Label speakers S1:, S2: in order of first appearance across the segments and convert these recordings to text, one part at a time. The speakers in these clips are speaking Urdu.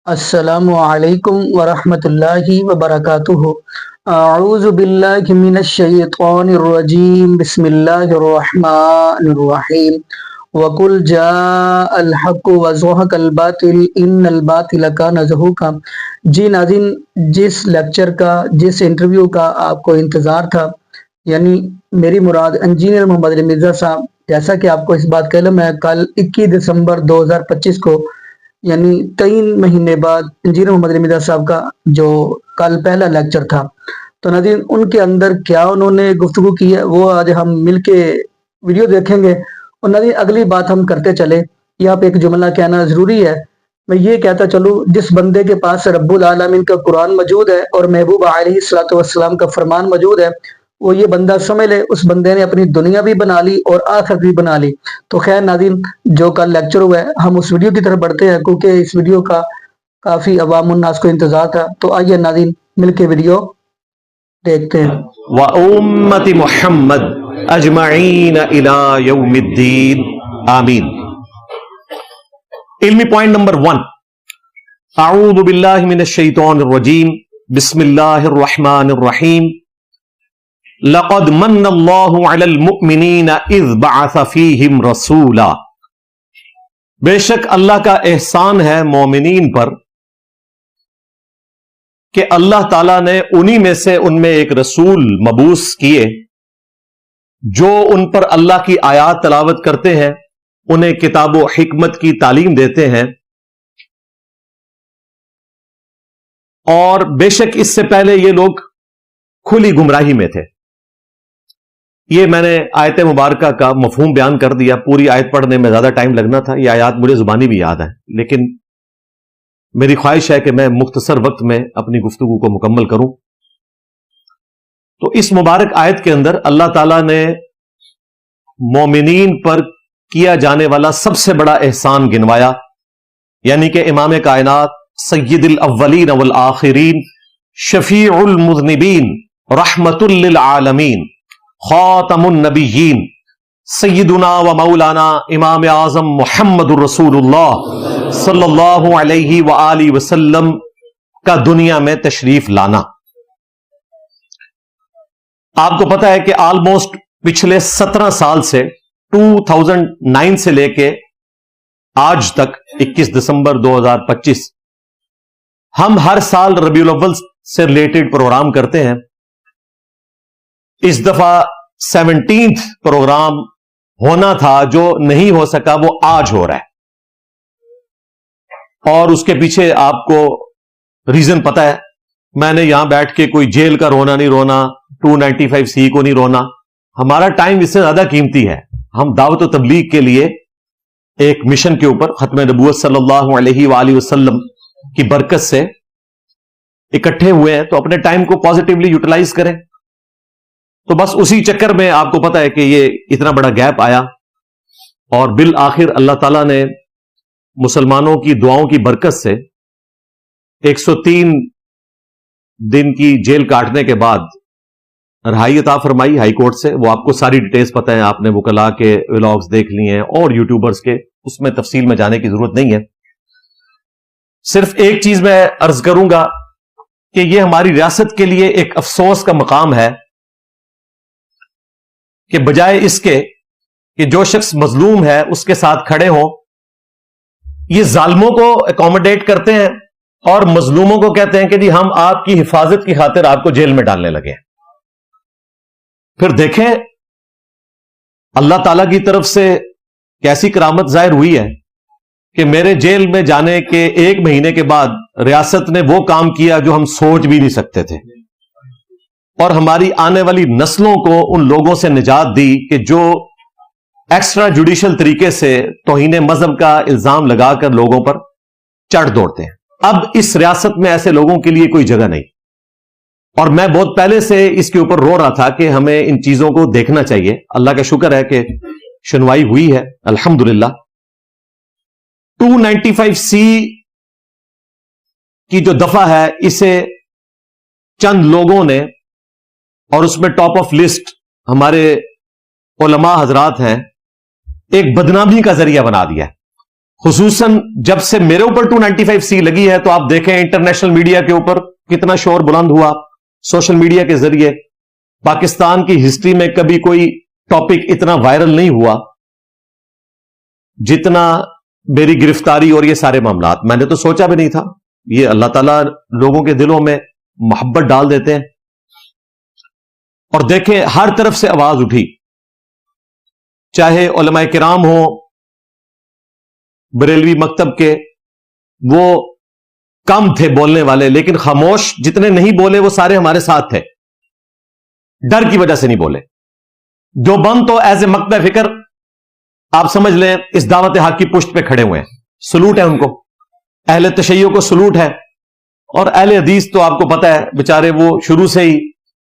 S1: السلام علیکم ورحمۃ اللہ وبرکاتہ۔ اعوذ باللہ من الشیطان الرجیم، بسم اللہ الرحمن الرحیم۔ وَقُلْ جَاءَ الْحَقُّ وَزَهَقَ الْبَاطِلُ إِنَّ الْبَاطِلَ كَانَ زَهُوقًا۔ جی ناظرین، جس لیکچر کا، جس انٹرویو کا آپ کو انتظار تھا، یعنی میری مراد انجینئر محمد علی مرزا صاحب، جیسا کہ آپ کو اس بات کا علم ہے، کل 21 دسمبر 2025 کو، یعنی 3 مہینے بعد انجینئر محمد علی مرزا صاحب کا جو کل پہلا لیکچر تھا، تو ناظرین ان کے اندر کیا انہوں نے گفتگو کی ہے وہ آج ہم مل کے ویڈیو دیکھیں گے۔ اور ناظرین اگلی بات ہم کرتے چلے، یہاں پہ ایک جملہ کہنا ضروری ہے۔ میں یہ کہتا چلوں، جس بندے کے پاس رب العالمین کا قرآن موجود ہے اور محبوب علیہ الصلوۃ والسلام کا فرمان موجود ہے، وہ یہ بندہ سمجھ لے اس بندے نے اپنی دنیا بھی بنا لی اور آخرت بھی بنا لی۔ تو خیر ناظرین، جو کل لیکچر ہوا ہے ہم اس ویڈیو کی طرف بڑھتے ہیں، کیونکہ اس ویڈیو کا کافی عوام الناس کو انتظار تھا۔ تو آئیے ناظرین مل کے ویڈیو دیکھتے ہیں۔
S2: وَأُمَّةِ محمد اجمعین الی یوم الدین آمین۔ علمی پوائنٹ نمبر 1، اعوذ باللہ من الشیطان الرجیم، بسم اللہ الرحمن الرحیم۔ لقد من اللہ علی المؤمنین اذ بعث فیہم رسولا۔ بے شک اللہ کا احسان ہے مومنین پر کہ اللہ تعالیٰ نے انہی میں سے ان میں ایک رسول مبعوث کیے جو ان پر اللہ کی آیات تلاوت کرتے ہیں، انہیں کتاب و حکمت کی تعلیم دیتے ہیں، اور بے شک اس سے پہلے یہ لوگ کھلی گمراہی میں تھے۔ یہ میں نے آیت مبارکہ کا مفہوم بیان کر دیا، پوری آیت پڑھنے میں زیادہ ٹائم لگنا تھا، یہ آیات مجھے زبانی بھی یاد ہے، لیکن میری خواہش ہے کہ میں مختصر وقت میں اپنی گفتگو کو مکمل کروں۔ تو اس مبارک آیت کے اندر اللہ تعالیٰ نے مومنین پر کیا جانے والا سب سے بڑا احسان گنوایا، یعنی کہ امام کائنات، سید الاولین والآخرین، شفیع المذنبین، رحمت للعالمین، خاتم النبیین، سیدنا و مولانا امام اعظم محمد الرسول اللہ صلی اللہ علیہ وآلہ وسلم کا دنیا میں تشریف لانا۔ آپ کو پتا ہے کہ آلموسٹ پچھلے 17 سال سے 2009 سے لے کے آج تک 21 دسمبر 2025 ہم ہر سال ربیع الاول سے ریلیٹڈ پروگرام کرتے ہیں۔ اس دفعہ 17th پروگرام ہونا تھا، جو نہیں ہو سکا وہ آج ہو رہا ہے، اور اس کے پیچھے آپ کو ریزن پتا ہے۔ میں نے یہاں بیٹھ کے کوئی جیل کا رونا نہیں رونا، 295C کو نہیں رونا، ہمارا ٹائم اس سے زیادہ قیمتی ہے۔ ہم دعوت و تبلیغ کے لیے ایک مشن کے اوپر ختم نبوت صلی اللہ علیہ وآلہ وسلم کی برکت سے اکٹھے ہوئے ہیں، تو اپنے ٹائم کو پازیٹیولی یوٹیلائز کریں۔ تو بس اسی چکر میں آپ کو پتا ہے کہ یہ اتنا بڑا گیپ آیا، اور بالآخر اللہ تعالیٰ نے مسلمانوں کی دعاؤں کی برکت سے 103 دن کی جیل کاٹنے کے بعد رہائی عطا فرمائی ہائی کورٹ سے۔ وہ آپ کو ساری ڈیٹیلز پتہ ہیں، آپ نے وکلاء کے ولاگز دیکھ لیے ہیں اور یوٹیوبرز کے، اس میں تفصیل میں جانے کی ضرورت نہیں ہے۔ صرف ایک چیز میں عرض کروں گا کہ یہ ہماری ریاست کے لیے ایک افسوس کا مقام ہے کہ بجائے اس کے کہ جو شخص مظلوم ہے اس کے ساتھ کھڑے ہوں، یہ ظالموں کو اکوموڈیٹ کرتے ہیں اور مظلوموں کو کہتے ہیں کہ جی ہم آپ کی حفاظت کی خاطر آپ کو جیل میں ڈالنے لگے۔ پھر دیکھیں اللہ تعالی کی طرف سے کیسی کرامت ظاہر ہوئی ہے کہ میرے جیل میں جانے کے 1 مہینے کے بعد ریاست نے وہ کام کیا جو ہم سوچ بھی نہیں سکتے تھے، اور ہماری آنے والی نسلوں کو ان لوگوں سے نجات دی کہ جو ایکسٹرا جوڈیشل طریقے سے توہین مذہب کا الزام لگا کر لوگوں پر چڑھ دوڑتے ہیں۔ اب اس ریاست میں ایسے لوگوں کے لیے کوئی جگہ نہیں، اور میں بہت پہلے سے اس کے اوپر رو رہا تھا کہ ہمیں ان چیزوں کو دیکھنا چاہیے۔ اللہ کا شکر ہے کہ سنوائی ہوئی ہے الحمدللہ۔ 295C کی جو دفعہ ہے، اسے چند لوگوں نے، اور اس میں ٹاپ آف لسٹ ہمارے علماء حضرات ہیں، ایک بدنامی کا ذریعہ بنا دیا ہے۔ خصوصاً جب سے میرے اوپر 295C لگی ہے تو آپ دیکھیں انٹرنیشنل میڈیا کے اوپر کتنا شور بلند ہوا. سوشل میڈیا کے ذریعے پاکستان کی ہسٹری میں کبھی کوئی ٹاپک اتنا وائرل نہیں ہوا جتنا میری گرفتاری اور یہ سارے معاملات. میں نے تو سوچا بھی نہیں تھا. یہ اللہ تعالیٰ لوگوں کے دلوں میں محبت ڈال دیتے ہیں. اور دیکھیں ہر طرف سے آواز اٹھی, چاہے علماء کرام ہوں بریلوی مکتب کے, وہ کم تھے بولنے والے, لیکن خاموش جتنے نہیں بولے وہ سارے ہمارے ساتھ تھے, ڈر کی وجہ سے نہیں بولے. دیوبند تو ایز اے مکتب فکر آپ سمجھ لیں اس دعوت حق کی پشت پہ کھڑے ہوئے ہیں, سلوٹ ہے ان کو. اہل تشیع کو سلوٹ ہے, اور اہل حدیث تو آپ کو پتہ ہے بیچارے وہ شروع سے ہی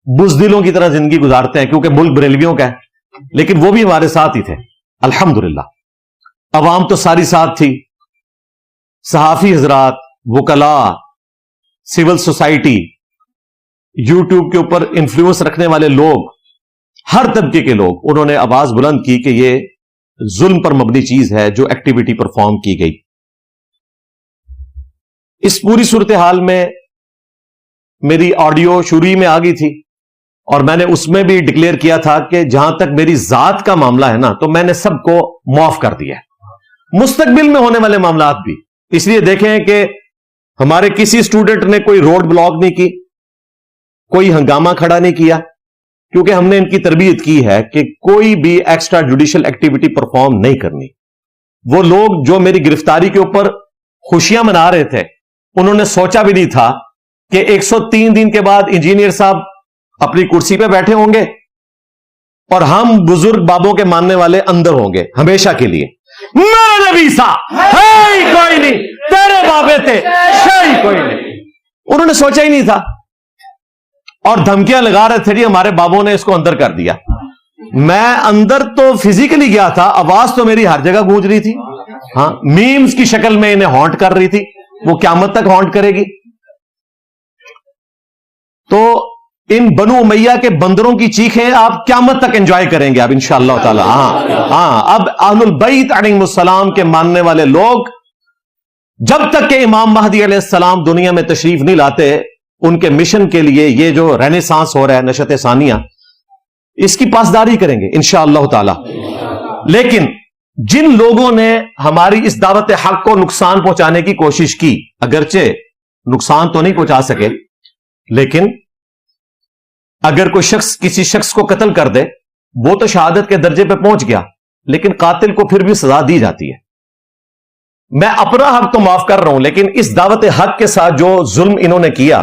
S2: بزدلوں کی طرح زندگی گزارتے ہیں کیونکہ ملک بریلویوں کا ہے, لیکن وہ بھی ہمارے ساتھ ہی تھے الحمدللہ. عوام تو ساری ساتھ تھی, صحافی حضرات, وکلاء, سول سوسائٹی, یوٹیوب کے اوپر انفلوئنس رکھنے والے لوگ, ہر طبقے کے لوگ, انہوں نے آواز بلند کی کہ یہ ظلم پر مبنی چیز ہے جو ایکٹیویٹی پرفارم کی گئی. اس پوری صورتحال میں میری آڈیو شروع میں آ گئی تھی, اور میں نے اس میں بھی ڈکلیئر کیا تھا کہ جہاں تک میری ذات کا معاملہ ہے نا تو میں نے سب کو معاف کر دیا ہے. مستقبل میں ہونے والے معاملات بھی, اس لیے دیکھیں کہ ہمارے کسی اسٹوڈنٹ نے کوئی روڈ بلاک نہیں کی, کوئی ہنگامہ کھڑا نہیں کیا, کیونکہ ہم نے ان کی تربیت کی ہے کہ کوئی بھی ایکسٹرا جوڈیشل ایکٹیویٹی پرفارم نہیں کرنی. وہ لوگ جو میری گرفتاری کے اوپر خوشیاں منا رہے تھے انہوں نے سوچا بھی نہیں تھا کہ 103 دن کے بعد انجینئر صاحب اپنی کرسی پہ بیٹھے ہوں گے اور ہم بزرگ بابوں کے ماننے والے اندر ہوں گے ہمیشہ کے لیے. میرے نبی صاحب ہے ہی کوئی نہیں, تیرے بابے تھے شاہی کوئی نہیں. انہوں نے سوچا ہی نہیں تھا, اور دھمکیاں لگا رہے تھے جی ہمارے بابوں نے اس کو اندر کر دیا. میں اندر تو فزیکلی گیا تھا, آواز تو میری ہر جگہ گونج رہی تھی. ہاں, میمز کی شکل میں انہیں ہانٹ کر رہی تھی, وہ قیامت تک ہانٹ کرے گی. تو ان بنو امیہ کے بندروں کی چیخیں آپ قیامت تک انجوائے کریں گے اب انشاءاللہ تعالی. ہاں, اب اہل البیت علیہم السلام کے ماننے والے لوگ جب تک کہ امام مہدی علیہ السلام دنیا میں تشریف نہیں لاتے, ان کے مشن کے لیے یہ جو رینیسانس ہو رہا ہے, نشت ثانیہ, اس کی پاسداری کریں گے انشاءاللہ تعالی. لیکن جن لوگوں نے ہماری اس دعوت حق کو نقصان پہنچانے کی کوشش کی, اگرچہ نقصان تو نہیں پہنچا سکے, لیکن اگر کوئی شخص کسی شخص کو قتل کر دے وہ تو شہادت کے درجے پہ پہنچ گیا, لیکن قاتل کو پھر بھی سزا دی جاتی ہے. میں اپنا حق تو معاف کر رہا ہوں, لیکن اس دعوت حق کے ساتھ جو ظلم انہوں نے کیا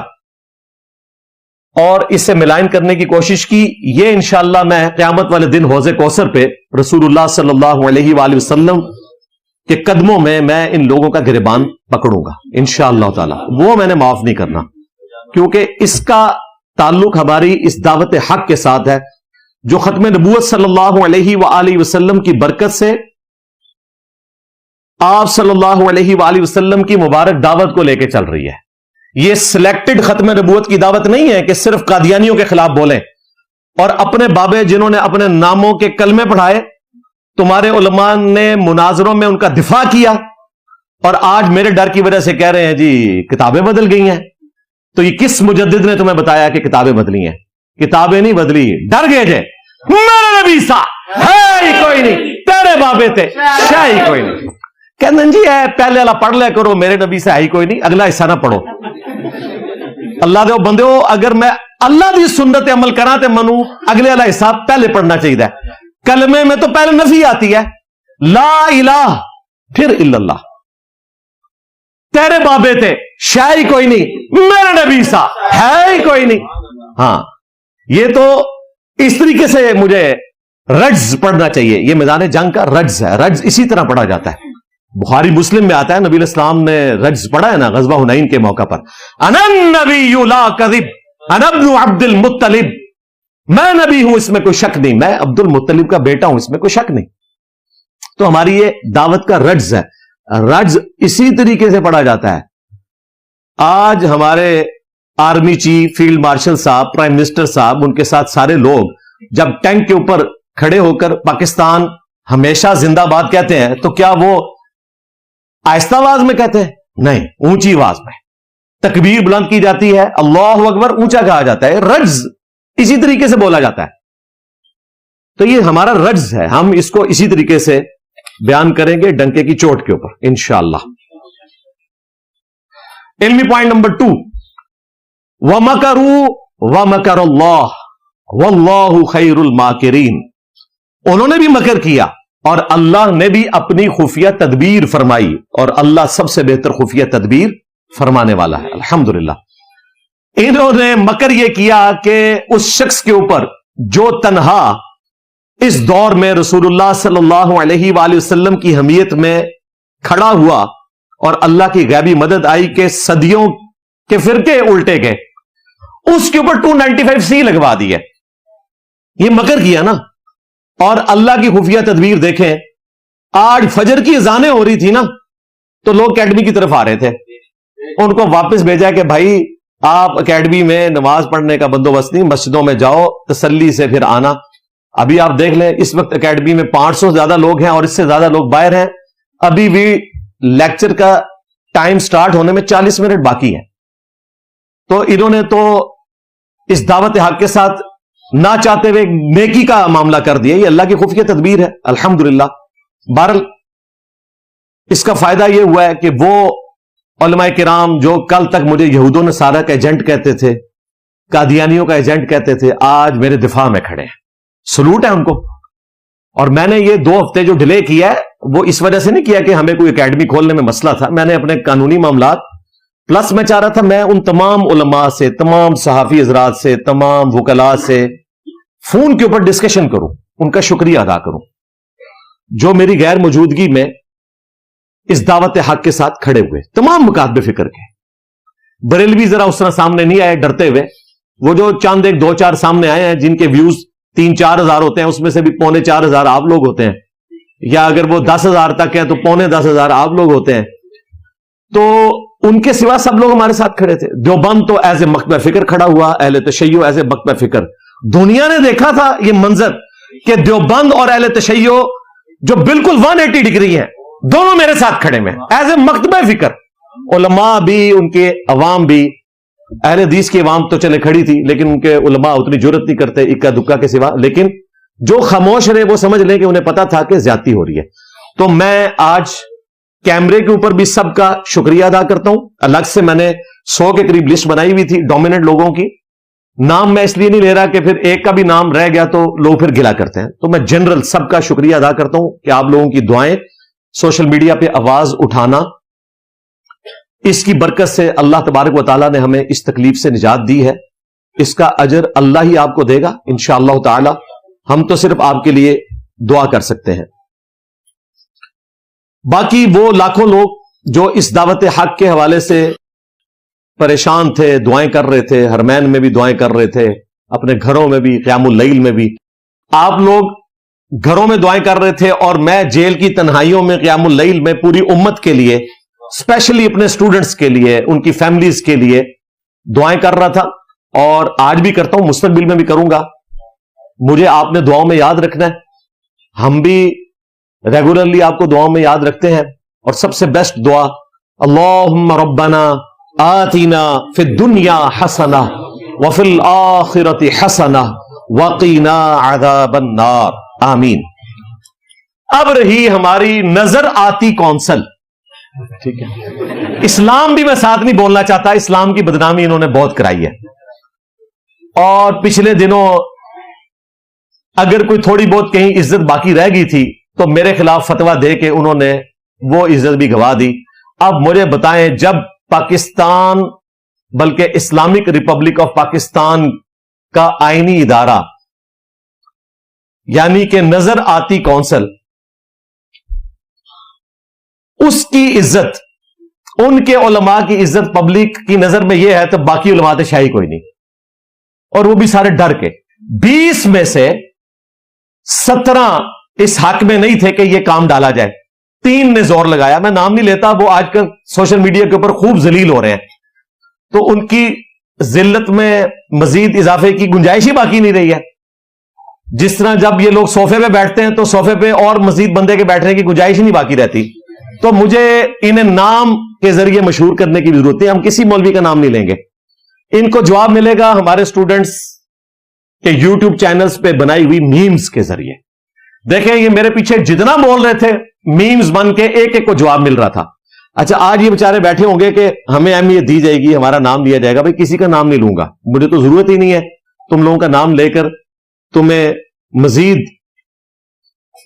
S2: اور اس سے ملائن کرنے کی کوشش کی, یہ انشاءاللہ میں قیامت والے دن حوض کوثر پہ رسول اللہ صلی اللہ علیہ وآلہ وسلم کے قدموں میں ان لوگوں کا گریبان پکڑوں گا انشاءاللہ تعالی. وہ میں نے معاف نہیں کرنا, کیونکہ اس کا تعلق ہماری اس دعوت حق کے ساتھ ہے جو ختم نبوت صلی اللہ علیہ وآلہ وسلم کی برکت سے آپ صلی اللہ علیہ وآلہ وسلم کی مبارک دعوت کو لے کے چل رہی ہے. یہ سلیکٹڈ ختم نبوت کی دعوت نہیں ہے کہ صرف قادیانیوں کے خلاف بولیں اور اپنے بابے جنہوں نے اپنے ناموں کے کلمے پڑھائے, تمہارے علماء نے مناظروں میں ان کا دفاع کیا, اور آج میرے ڈر کی وجہ سے کہہ رہے ہیں جی کتابیں بدل گئی ہیں. تو یہ کس مجدد نے تمہیں بتایا کہ کتابیں بدلی ہیں؟ کتابیں نہیں بدلی, ڈر گئے جے. میرے نبی صاحب ہے ہی کوئی نہیں, تیرے بابے تھے شاہ ہی کوئی نہیں. کہتے ہیں جی پہلے والا پڑھ لیا کرو, میرے نبی سے ہے ہی کوئی نہیں, اگلا حصہ نہ پڑھو. اللہ دے بندے ہو, اگر میں اللہ دی سنت عمل کراں تے منو اگلے والا حصہ پہلے پڑھنا چاہیے. کلمے میں تو پہلے نفی آتی ہے, لا الہ پھر الا اللہ. تیرے بابے تھے شاہ ہی کوئی نہیں, میرے نبی صاحب ہے ہی کوئی نہیں. ہاں, یہ تو اس طریقے سے مجھے رجز پڑھنا چاہیے. یہ میدان جنگ کا رجز ہے, رجز اسی طرح پڑھا جاتا ہے. بخاری مسلم میں آتا ہے, نبی علیہ السلام نے رجز پڑھا ہے نا غزوہ حنین کے موقع پر, انا النبی لا کذب انا ابن عبد المطلب, میں نبی ہوں اس میں کوئی شک نہیں, میں عبد المطلب کا بیٹا ہوں اس میں کوئی شک نہیں. تو ہماری یہ دعوت کا رجز ہے, رجز اسی طریقے سے پڑھا جاتا ہے. آج ہمارے آرمی چیف, فیلڈ مارشل صاحب, پرائم منسٹر صاحب, ان کے ساتھ سارے لوگ جب ٹینک کے اوپر کھڑے ہو کر پاکستان ہمیشہ زندہ باد کہتے ہیں, تو کیا وہ آہستہ آواز میں کہتے ہیں؟ نہیں، اونچی آواز میں تکبیر بلند کی جاتی ہے، اللہ اکبر اونچا کہا جاتا ہے، رجز اسی طریقے سے بولا جاتا ہے. تو یہ ہمارا رجز ہے، ہم اس کو اسی طریقے سے بیان کریں گے ڈنکے کی چوٹ کے اوپر انشاءاللہ. علمی پوائنٹ نمبر 2، وَمَكَرُوا وَمَكَرَ اللَّهُ وَاللَّهُ خَيْرُ الْمَاكِرِينَ. انہوں نے بھی مکر کیا اور اللہ نے بھی اپنی خفیہ تدبیر فرمائی، اور اللہ سب سے بہتر خفیہ تدبیر فرمانے والا ہے. الحمدللہ. انہوں نے مکر یہ کیا کہ اس شخص کے اوپر جو تنہا اس دور میں رسول اللہ صلی اللہ علیہ وآلہ وسلم کی حمیت میں کھڑا ہوا اور اللہ کی غیبی مدد آئی کہ صدیوں کے فرقے الٹے گئے، اس کے اوپر 295C لگوا دی ہے. یہ مکر کیا نا. اور اللہ کی خفیہ تدبیر دیکھیں، آج فجر کی اذانیں ہو رہی تھی نا تو لوگ اکیڈمی کی طرف آ رہے تھے، ان کو واپس بھیجا کہ بھائی آپ اکیڈمی میں نماز پڑھنے کا بندوبست نہیں، مسجدوں میں جاؤ تسلی سے پھر آنا. ابھی آپ دیکھ لیں اس وقت اکیڈمی میں 500 سے زیادہ لوگ ہیں اور اس سے زیادہ لوگ باہر ہیں. ابھی بھی لیکچر کا ٹائم سٹارٹ ہونے میں 40 منٹ باقی ہے. تو انہوں نے تو اس دعوت حق کے ساتھ نہ چاہتے ہوئے نیکی کا معاملہ کر دیا. یہ اللہ کی خفیہ تدبیر ہے الحمدللہ. بہرحال اس کا فائدہ یہ ہوا ہے کہ وہ علماء کرام جو کل تک مجھے یہود و نصارہ کا ایجنٹ کہتے تھے، قادیانیوں کا ایجنٹ کہتے تھے، آج میرے دفاع میں کھڑے ہیں. سلوٹ ہے ان کو. اور میں نے یہ 2 ہفتے جو ڈیلے کیا ہے وہ اس وجہ سے نہیں کیا کہ ہمیں کوئی اکیڈمی کھولنے میں مسئلہ تھا. میں نے اپنے قانونی معاملات پلس میں چاہ رہا تھا میں ان تمام علماء سے، تمام صحافی حضرات سے، تمام وکلاء سے فون کے اوپر ڈسکشن کروں، ان کا شکریہ ادا کروں جو میری غیر موجودگی میں اس دعوت حق کے ساتھ کھڑے ہوئے. تمام مکاتب فکر کے. بریلوی ذرا اس طرح سامنے نہیں آئے ڈرتے ہوئے، وہ جو چاند 1-2-4 سامنے آئے ہیں جن کے ویوز 3-4 ہزار ہوتے ہیں، اس میں سے بھی 3.25 ہزار آپ لوگ ہوتے ہیں، یا اگر وہ 10 ہزار تک ہے تو 10.25 ہزار آپ لوگ ہوتے ہیں. تو ان کے سوا سب لوگ ہمارے ساتھ کھڑے تھے. دیوبند تو ایز اے مکتبہ فکر کھڑا ہوا، اہل تشیع ایز اے مکتبہ فکر. دنیا نے دیکھا تھا یہ منظر کہ دیوبند اور اہل تشیع جو بالکل 180 ڈگری ہیں دونوں میرے ساتھ کھڑے میں ایز اے مکتبہ فکر. علماء بھی، ان کے عوام بھی. اہل حدیث کی عوام تو چلے کھڑی تھی لیکن ان کے علماء اتنی جرت نہیں کرتے اکا دکا کے سوا، لیکن جو خاموش رہے وہ سمجھ لیں کہ انہیں پتا تھا کہ زیادتی ہو رہی ہے. تو میں آج کیمرے کے اوپر بھی سب کا شکریہ ادا کرتا ہوں. الگ سے میں نے 100 کے قریب لسٹ بنائی ہوئی تھی ڈومیننٹ لوگوں کی. نام میں اس لیے نہیں لے رہا کہ پھر ایک کا بھی نام رہ گیا تو لوگ پھر گلا کرتے ہیں. تو میں جنرل سب کا شکریہ ادا کرتا ہوں کہ آپ لوگوں کی دعائیں، سوشل میڈیا پہ آواز اٹھانا، اس کی برکت سے اللہ تبارک و تعالیٰ نے ہمیں اس تکلیف سے نجات دی ہے. اس کا اجر اللہ ہی آپ کو دے گا انشاءاللہ تعالی. ہم تو صرف آپ کے لیے دعا کر سکتے ہیں. باقی وہ لاکھوں لوگ جو اس دعوت حق کے حوالے سے پریشان تھے، دعائیں کر رہے تھے، حرمین میں بھی دعائیں کر رہے تھے، اپنے گھروں میں بھی، قیام اللیل میں بھی. آپ لوگ گھروں میں دعائیں کر رہے تھے اور میں جیل کی تنہائیوں میں قیام اللیل میں پوری امت کے لیے، اسپیشلی اپنے اسٹوڈنٹس کے لیے، ان کی فیملیز کے لیے دعائیں کر رہا تھا. اور آج بھی کرتا ہوں، مستقبل میں بھی کروں گا. مجھے آپ نے دعاؤں میں یاد رکھنا ہے. ہم بھی ریگولرلی آپ کو دعاؤں میں یاد رکھتے ہیں. اور سب سے بیسٹ دعا اللہم ربنا آتنا فی الدنیا حسنہ وفی الآخرۃ حسنہ وقنا عذاب النار. آمین. اب رہی ہماری نظر آتی کونسل. ٹھیک ہے، اسلام بھی میں ساتھ نہیں بولنا چاہتا، اسلام کی بدنامی انہوں نے بہت کرائی ہے. اور پچھلے دنوں اگر کوئی تھوڑی بہت کہیں عزت باقی رہ گئی تھی تو میرے خلاف فتویٰ دے کے انہوں نے وہ عزت بھی گوا دی. اب مجھے بتائیں، جب پاکستان بلکہ اسلامک ریپبلک آف پاکستان کا آئینی ادارہ یعنی کہ نظر آتی کونسل، اس کی عزت، ان کے علماء کی عزت پبلک کی نظر میں یہ ہے تو باقی علماء تو شاہی کوئی نہیں. اور وہ بھی سارے ڈر کے. 20 میں سے 17 اس حق میں نہیں تھے کہ یہ کام ڈالا جائے. 3 نے زور لگایا. میں نام نہیں لیتا، وہ آج کل سوشل میڈیا کے اوپر خوب ذلیل ہو رہے ہیں. تو ان کی ذلت میں مزید اضافے کی گنجائش ہی باقی نہیں رہی ہے. جس طرح جب یہ لوگ صوفے پہ بیٹھتے ہیں تو صوفے پہ اور مزید بندے کے بیٹھنے کی گنجائش ہی نہیں باقی رہتی. تو مجھے انہیں نام کے ذریعے مشہور کرنے کی ضرورت ہے. ہم کسی مولوی کا نام نہیں لیں گے. ان کو جواب ملے گا ہمارے اسٹوڈنٹس کے یوٹیوب چینلز پہ بنائی ہوئی میمز کے ذریعے. دیکھیں یہ میرے پیچھے جتنا بول رہے تھے میمز بن کے ایک ایک کو جواب مل رہا تھا. اچھا آج یہ بیچارے بیٹھے ہوں گے کہ ہمیں اہمیت دی جائے گی, ہمارا نام لیا جائے گا. بھائی کسی کا نام نہیں لوں گا, مجھے تو ضرورت ہی نہیں ہے تم لوگوں کا نام لے کر تمہیں مزید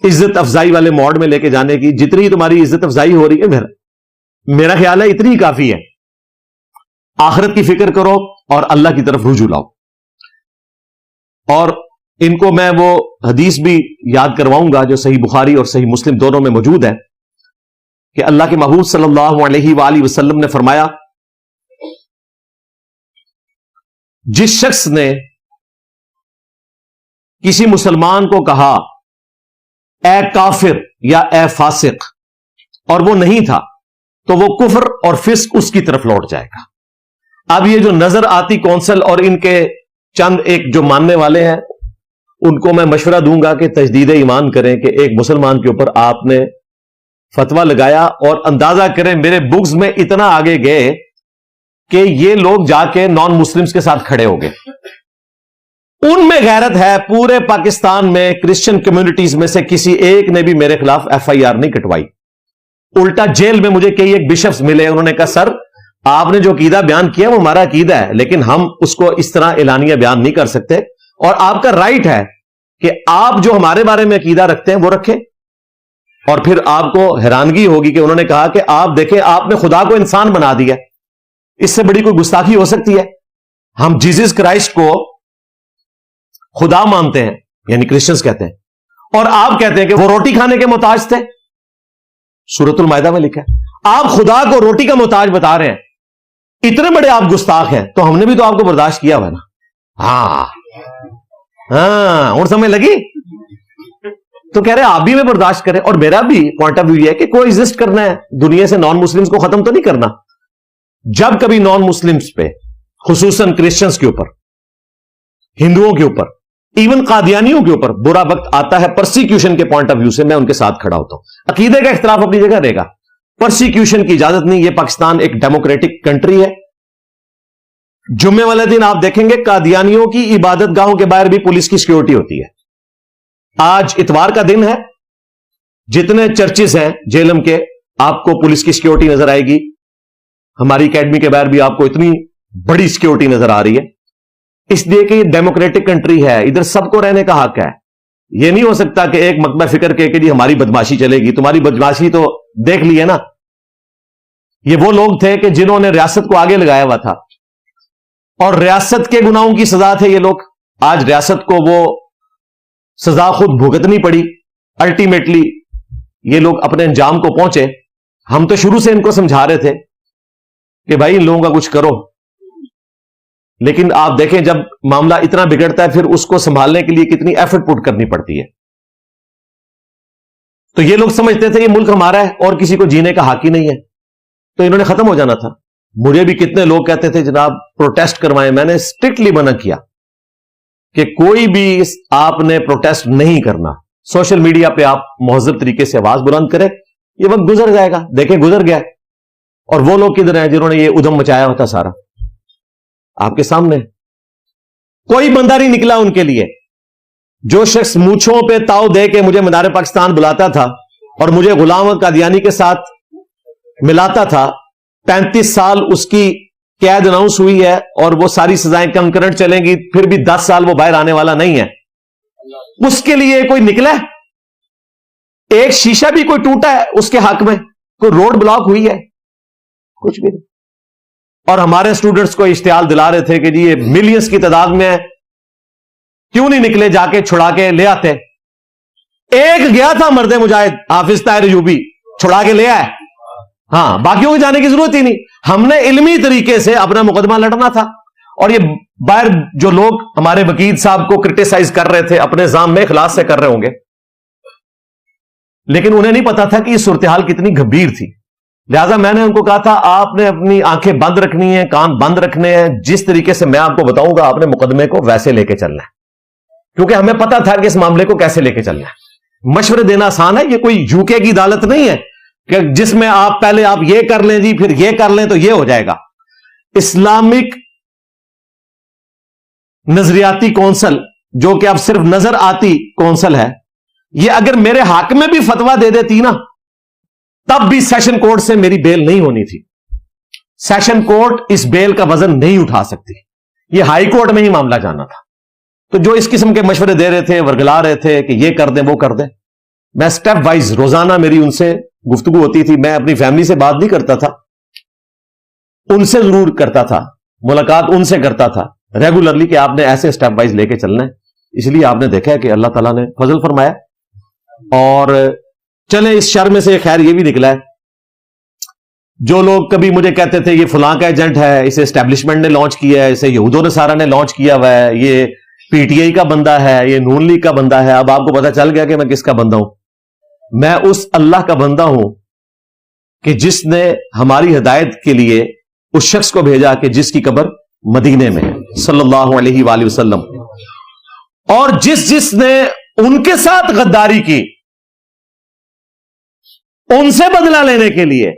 S2: عزت افزائی والے موڈ میں لے کے جانے کی. جتنی تمہاری عزت افزائی ہو رہی ہے میرا خیال ہے اتنی ہی کافی ہے. آخرت کی فکر کرو اور اللہ کی طرف رجوع لاؤ. اور ان کو میں وہ حدیث بھی یاد کرواؤں گا جو صحیح بخاری اور صحیح مسلم دونوں میں موجود ہے کہ اللہ کے محبوب صلی اللہ علیہ وآلہ وسلم نے فرمایا, جس شخص نے کسی مسلمان کو کہا اے کافر یا اے فاسق اور وہ نہیں تھا تو وہ کفر اور فسق اس کی طرف لوٹ جائے گا. اب یہ جو نظر آتی کونسل اور ان کے چند ایک جو ماننے والے ہیں ان کو میں مشورہ دوں گا کہ تجدید ایمان کریں کہ ایک مسلمان کے اوپر آپ نے فتویٰ لگایا, اور اندازہ کریں میرے بکس میں اتنا آگے گئے کہ یہ لوگ جا کے نان مسلمز کے ساتھ کھڑے ہو گئے. ان میں غیرت ہے. پورے پاکستان میں کرسچن کمیونٹیز میں سے کسی ایک نے بھی میرے خلاف ایف آئی آر نہیں کٹوائی. الٹا جیل میں مجھے کئی ایک بشپس ملے, انہوں نے کہا سر آپ نے جو عقیدہ بیان کیا وہ ہمارا عقیدہ ہے لیکن ہم اس کو اس طرح اعلانیہ بیان نہیں کر سکتے, اور آپ کا رائٹ ہے کہ آپ جو ہمارے بارے میں عقیدہ رکھتے ہیں وہ رکھیں. اور پھر آپ کو حیرانگی ہوگی کہ انہوں نے کہا کہ آپ دیکھیں آپ نے خدا کو انسان بنا دیا, اس سے بڑی کوئی گستاخی ہو سکتی ہے؟ ہم جیزس کرائسٹ کو خدا مانتے ہیں یعنی کرسچنز کہتے ہیں, اور آپ کہتے ہیں کہ وہ روٹی کھانے کے محتاج تھے. سورۃ المائدہ میں لکھا ہے آپ خدا کو روٹی کا محتاج بتا رہے ہیں. اتنے بڑے آپ گستاخ ہیں تو ہم نے بھی تو آپ کو برداشت کیا ہوا نا. ہاں اور سمجھ لگی تو کہہ رہے آپ بھی میں برداشت کریں, اور میرا بھی پوائنٹ آف ویو یہ ہے کہ کوئی ایگزسٹ کرنا ہے دنیا سے, نان مسلمز کو ختم تو نہیں کرنا. جب کبھی نان مسلمز پہ خصوصاً کرسچنز کے اوپر, ہندوؤں کے اوپر, ایون قادیانیوں کے اوپر برا وقت آتا ہے پرسیکیوشن کے پوائنٹ آف ویو سے, میں ان کے ساتھ کھڑا ہوتا ہوں. عقیدے کا اختلاف اپنی جگہ رہے گا, پرسیکیوشن کی اجازت نہیں. یہ پاکستان ایک ڈیموکریٹک کنٹری ہے. جمعے والے دن آپ دیکھیں گے قادیانیوں کی عبادت گاہوں کے باہر بھی پولیس کی سیکیورٹی ہوتی ہے. آج اتوار کا دن ہے, جتنے چرچز ہیں جیلم کے آپ کو پولیس کی سیکیورٹی نظر آئے گی. ہماری اکیڈمی کے باہر بھی آپ کو اتنی بڑی سیکیورٹی نظر آ رہی ہے, اس لیے کہ یہ ڈیموکریٹک کنٹری ہے, ادھر سب کو رہنے کا حق ہے. یہ نہیں ہو سکتا کہ ایک مکتبہ فکر کے کہ جی ہماری بدماشی چلے گی. تمہاری بدماشی تو دیکھ لی ہے نا. یہ وہ لوگ تھے کہ جنہوں نے ریاست کو آگے لگایا ہوا تھا, اور ریاست کے گناہوں کی سزا تھے یہ لوگ. آج ریاست کو وہ سزا خود بھگتنی پڑی. الٹیمیٹلی یہ لوگ اپنے انجام کو پہنچے. ہم تو شروع سے ان کو سمجھا رہے تھے کہ بھائی ان لوگوں کا کچھ کرو, لیکن آپ دیکھیں جب معاملہ اتنا بگڑتا ہے پھر اس کو سنبھالنے کے لیے کتنی ایفرٹ پٹ کرنی پڑتی ہے. تو یہ لوگ سمجھتے تھے یہ ملک ہمارا ہے اور کسی کو جینے کا حق ہی نہیں ہے, تو انہوں نے ختم ہو جانا تھا. مجھے بھی کتنے لوگ کہتے تھے جناب پروٹیسٹ کروائیں, میں نے اسٹرکٹلی منع کیا کہ کوئی بھی آپ نے پروٹیسٹ نہیں کرنا. سوشل میڈیا پہ آپ مہذب طریقے سے آواز بلند کریں, یہ وقت گزر جائے گا. دیکھیں گزر گیا, اور وہ لوگ کدھر ہیں جنہوں نے یہ ادھم مچایا ہوتا سارا آپ کے سامنے. کوئی بندہ نہیں نکلا ان کے لیے. جو شخص مونچھوں پہ تاؤ دے کے مجھے مدار پاکستان بلاتا تھا اور مجھے غلام قادیانی کے ساتھ ملاتا تھا, 35 سال اس کی قید اناؤنس ہوئی ہے اور وہ ساری سزائیں کنکرنٹ چلیں گی, پھر بھی 10 سال وہ باہر آنے والا نہیں ہے. اس کے لیے کوئی نکلا ہے؟ ایک شیشہ بھی کوئی ٹوٹا ہے اس کے حق میں؟ کوئی روڈ بلاک ہوئی ہے؟ کچھ بھی نہیں. اور ہمارے اسٹوڈنٹس کو اشتعال دلا رہے تھے کہ جی یہ ملینز کی تعداد میں ہے, کیوں نہیں نکلے, جا کے چھڑا کے لے آتے. ایک گیا تھا مرد مجاہد حافظ طاہر ایوبی, چھڑا کے لے آئے. ہاں باقیوں کو جانے کی ضرورت ہی نہیں. ہم نے علمی طریقے سے اپنا مقدمہ لڑنا تھا. اور یہ باہر جو لوگ ہمارے وکیل صاحب کو کرٹیسائز کر رہے تھے اپنے ذام میں اخلاص سے کر رہے ہوں گے, لیکن انہیں نہیں پتا تھا کہ یہ صورتحال کتنی گھبیر تھی. لہذا میں نے ان کو کہا تھا آپ نے اپنی آنکھیں بند رکھنی ہیں, کان بند رکھنے ہیں. جس طریقے سے میں آپ کو بتاؤں گا آپ نے مقدمے کو ویسے لے کے چلنا ہے, کیونکہ ہمیں پتا تھا کہ اس معاملے کو کیسے لے کے چلنا ہے. مشورے دینا آسان ہے, یہ کوئی یوکے کی عدالت نہیں ہے کہ جس میں پہلے آپ یہ کر لیں جی، پھر یہ کر لیں تو یہ ہو جائے گا. اسلامک نظریاتی کونسل، جو کہ اب صرف نظر آتی کونسل ہے، یہ اگر میرے حق میں بھی فتویٰ دے دیتی نا، تب بھی سیشن کورٹ سے میری بیل نہیں ہونی تھی. سیشن کورٹ اس بیل کا وزن نہیں اٹھا سکتی. یہ ہائی کورٹ میں ہی معاملہ جانا تھا. تو جو اس قسم کے مشورے دے رہے تھے، ورگلا رہے تھے کہ یہ کر دیں وہ کر دیں، میں سٹیپ وائز روزانہ میری ان سے گفتگو ہوتی تھی. میں اپنی فیملی سے بات نہیں کرتا تھا، ان سے ضرور کرتا تھا، ملاقات ان سے کرتا تھا ریگولرلی کہ آپ نے ایسے سٹیپ وائز لے کے چلنا ہے. اس لیے آپ نے دیکھا ہے کہ اللہ تعالیٰ نے فضل فرمایا. اور چلیں اس شر میں سے خیر یہ بھی نکلا ہے، جو لوگ کبھی مجھے کہتے تھے یہ فلاں کا ایجنٹ ہے، اسے اسٹیبلشمنٹ نے لانچ کیا ہے، اسے یہود و نصارہ نے لانچ کیا ہوا ہے، یہ پی ٹی آئی کا بندہ ہے، یہ نون لیگ کا بندہ ہے. اب آپ کو پتا چل گیا کہ میں کس کا بندہ ہوں. میں اس اللہ کا بندہ ہوں کہ جس نے ہماری ہدایت کے لیے اس شخص کو بھیجا کہ جس کی قبر مدینے میں صلی اللہ علیہ وآلہ وسلم، اور جس نے ان کے ساتھ غداری کی، ان سے بدلہ لینے کے لیے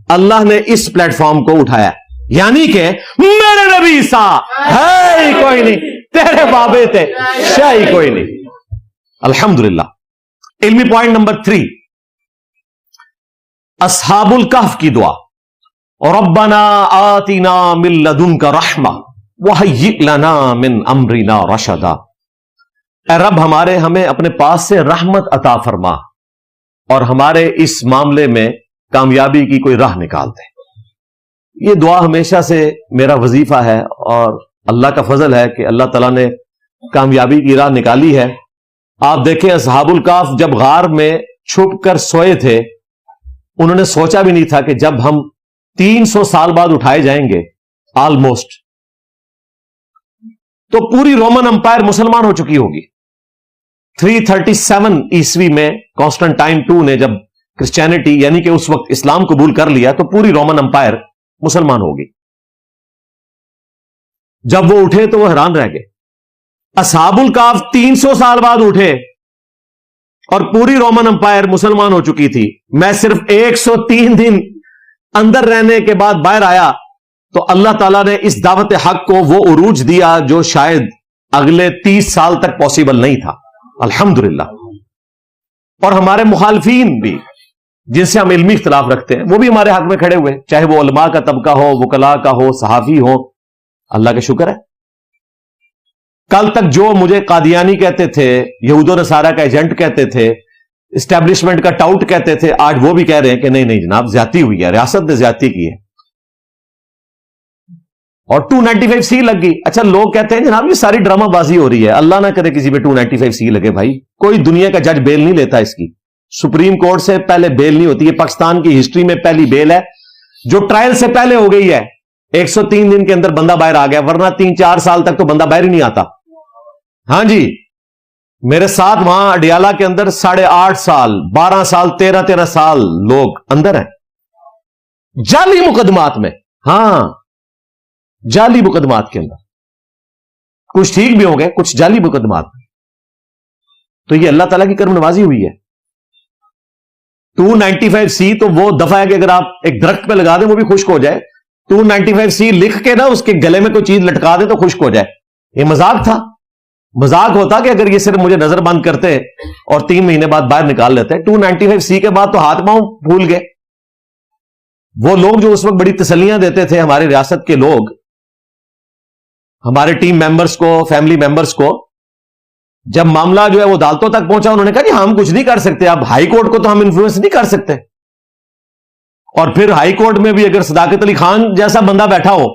S2: اللہ نے اس پلیٹ فارم کو اٹھایا. یعنی کہ میرے نبی سا ہے ہی کوئی نہیں، تیرے بابے تھے شاہی کوئی نہیں. الحمدللہ. علمی پوائنٹ نمبر 3، اصحاب الکہف کی دعا. ربنا آتنا من لدنک رحمہ وہیئ لنا من امرنا رشدا. اے رب ہمارے، ہمیں اپنے پاس سے رحمت عطا فرما اور ہمارے اس معاملے میں کامیابی کی کوئی راہ نکال دے. یہ دعا ہمیشہ سے میرا وظیفہ ہے، اور اللہ کا فضل ہے کہ اللہ تعالیٰ نے کامیابی کی راہ نکالی ہے. آپ دیکھیں اصحاب الکہف جب غار میں چھپ کر سوئے تھے، انہوں نے سوچا بھی نہیں تھا کہ جب ہم 300 سال بعد اٹھائے جائیں گے آلموسٹ، تو پوری رومن امپائر مسلمان ہو چکی ہوگی. 337 عیسوی میں کانسٹنٹائن 2 نے جب کرسچینٹی یعنی کہ اس وقت اسلام قبول کر لیا، تو پوری رومن امپائر مسلمان ہوگی. جب وہ اٹھے تو وہ حیران رہ گئے. اصحاب الکہف 300 سال بعد اٹھے اور پوری رومن امپائر مسلمان ہو چکی تھی. میں صرف 103 دن اندر رہنے کے بعد باہر آیا تو اللہ تعالیٰ نے اس دعوت حق کو وہ عروج دیا جو شاید اگلے 30 سال تک پاسبل نہیں تھا. الحمدللہ. اور ہمارے مخالفین بھی جن سے ہم علمی اختلاف رکھتے ہیں، وہ بھی ہمارے حق میں کھڑے ہوئے، چاہے وہ علماء کا طبقہ ہو، وکلاء کا ہو، صحافی ہو. اللہ کا شکر ہے. کل تک جو مجھے قادیانی کہتے تھے، یہود و نصارہ کا ایجنٹ کہتے تھے، اسٹیبلشمنٹ کا ٹاؤٹ کہتے تھے، آج وہ بھی کہہ رہے ہیں کہ نہیں نہیں جناب، زیادتی ہوئی ہے، ریاست نے زیادتی کی ہے. اور 295C لگ گئی. اچھا لوگ کہتے ہیں جناب یہ ساری ڈرامہ بازی ہو رہی ہے. اللہ نہ کرے کسی پہ 295C لگے. بھائی کوئی دنیا کا جج بیل نہیں لیتا اس کی. سپریم کورٹ سے پہلے بیل نہیں ہوتی ہے. پاکستان کی ہسٹری میں پہلی بیل ہے جو ٹرائل سے پہلے ہو گئی ہے. 103 دن کے اندر بندہ باہر آ گیا، ورنہ 3-4 سال تک تو بندہ باہر ہی نہیں آتا. ہاں جی، میرے ساتھ وہاں اڈیالہ کے اندر 8.5 سال 12 سال 13 سال لوگ اندر ہیں جعلی مقدمات میں. ہاں جعلی مقدمات کے اندر، کچھ ٹھیک بھی ہوں گے، کچھ جعلی مقدمات میں. تو یہ اللہ تعالیٰ کی کرم نوازی ہوئی ہے. 295C تو وہ دفعہ ہے کہ اگر آپ ایک درخت پہ لگا دیں وہ بھی خشک ہو جائے. 295C لکھ کے نا اس کے گلے میں کوئی چیز لٹکا دیں تو خشک ہو جائے. یہ مذاق تھا. مذاق ہوتا کہ اگر یہ صرف مجھے نظر بند کرتے اور 3 مہینے بعد باہر نکال لیتے. 295C کے بعد تو ہاتھ پاؤں بھول گئے. وہ لوگ جو اس وقت بڑی تسلیاں دیتے تھے، ہماری ریاست کے لوگ، ہمارے ٹیم ممبرز کو، فیملی ممبرز کو، جب معاملہ جو ہے وہ عدالتوں تک پہنچا، انہوں نے کہا جی ہم کچھ نہیں کر سکتے. اب ہائی کورٹ کو تو ہم انفلوئنس نہیں کر سکتے. اور پھر ہائی کورٹ میں بھی اگر صداقت علی خان جیسا بندہ بیٹھا ہو،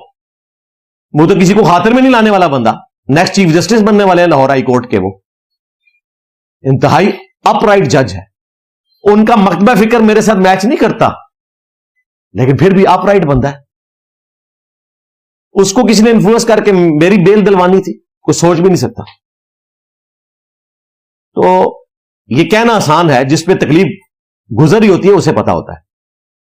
S2: وہ تو کسی کو خاطر میں نہیں لانے والا بندہ، نیکسٹ چیف جسٹس بننے والے ہیں لاہور ہائی کورٹ کے، وہ انتہائی اپ رائٹ جج ہے. ان کا مکتبہ فکر میرے ساتھ میچ نہیں کرتا، لیکن پھر بھی اپ رائٹ بندہ ہے. اس کو کسی نے انفلوئنس کر کے میری بیل دلوانی تھی، کوئی سوچ بھی نہیں سکتا. تو یہ کہنا آسان ہے، جس پہ تکلیف گزر ہی ہوتی ہے اسے پتا ہوتا ہے.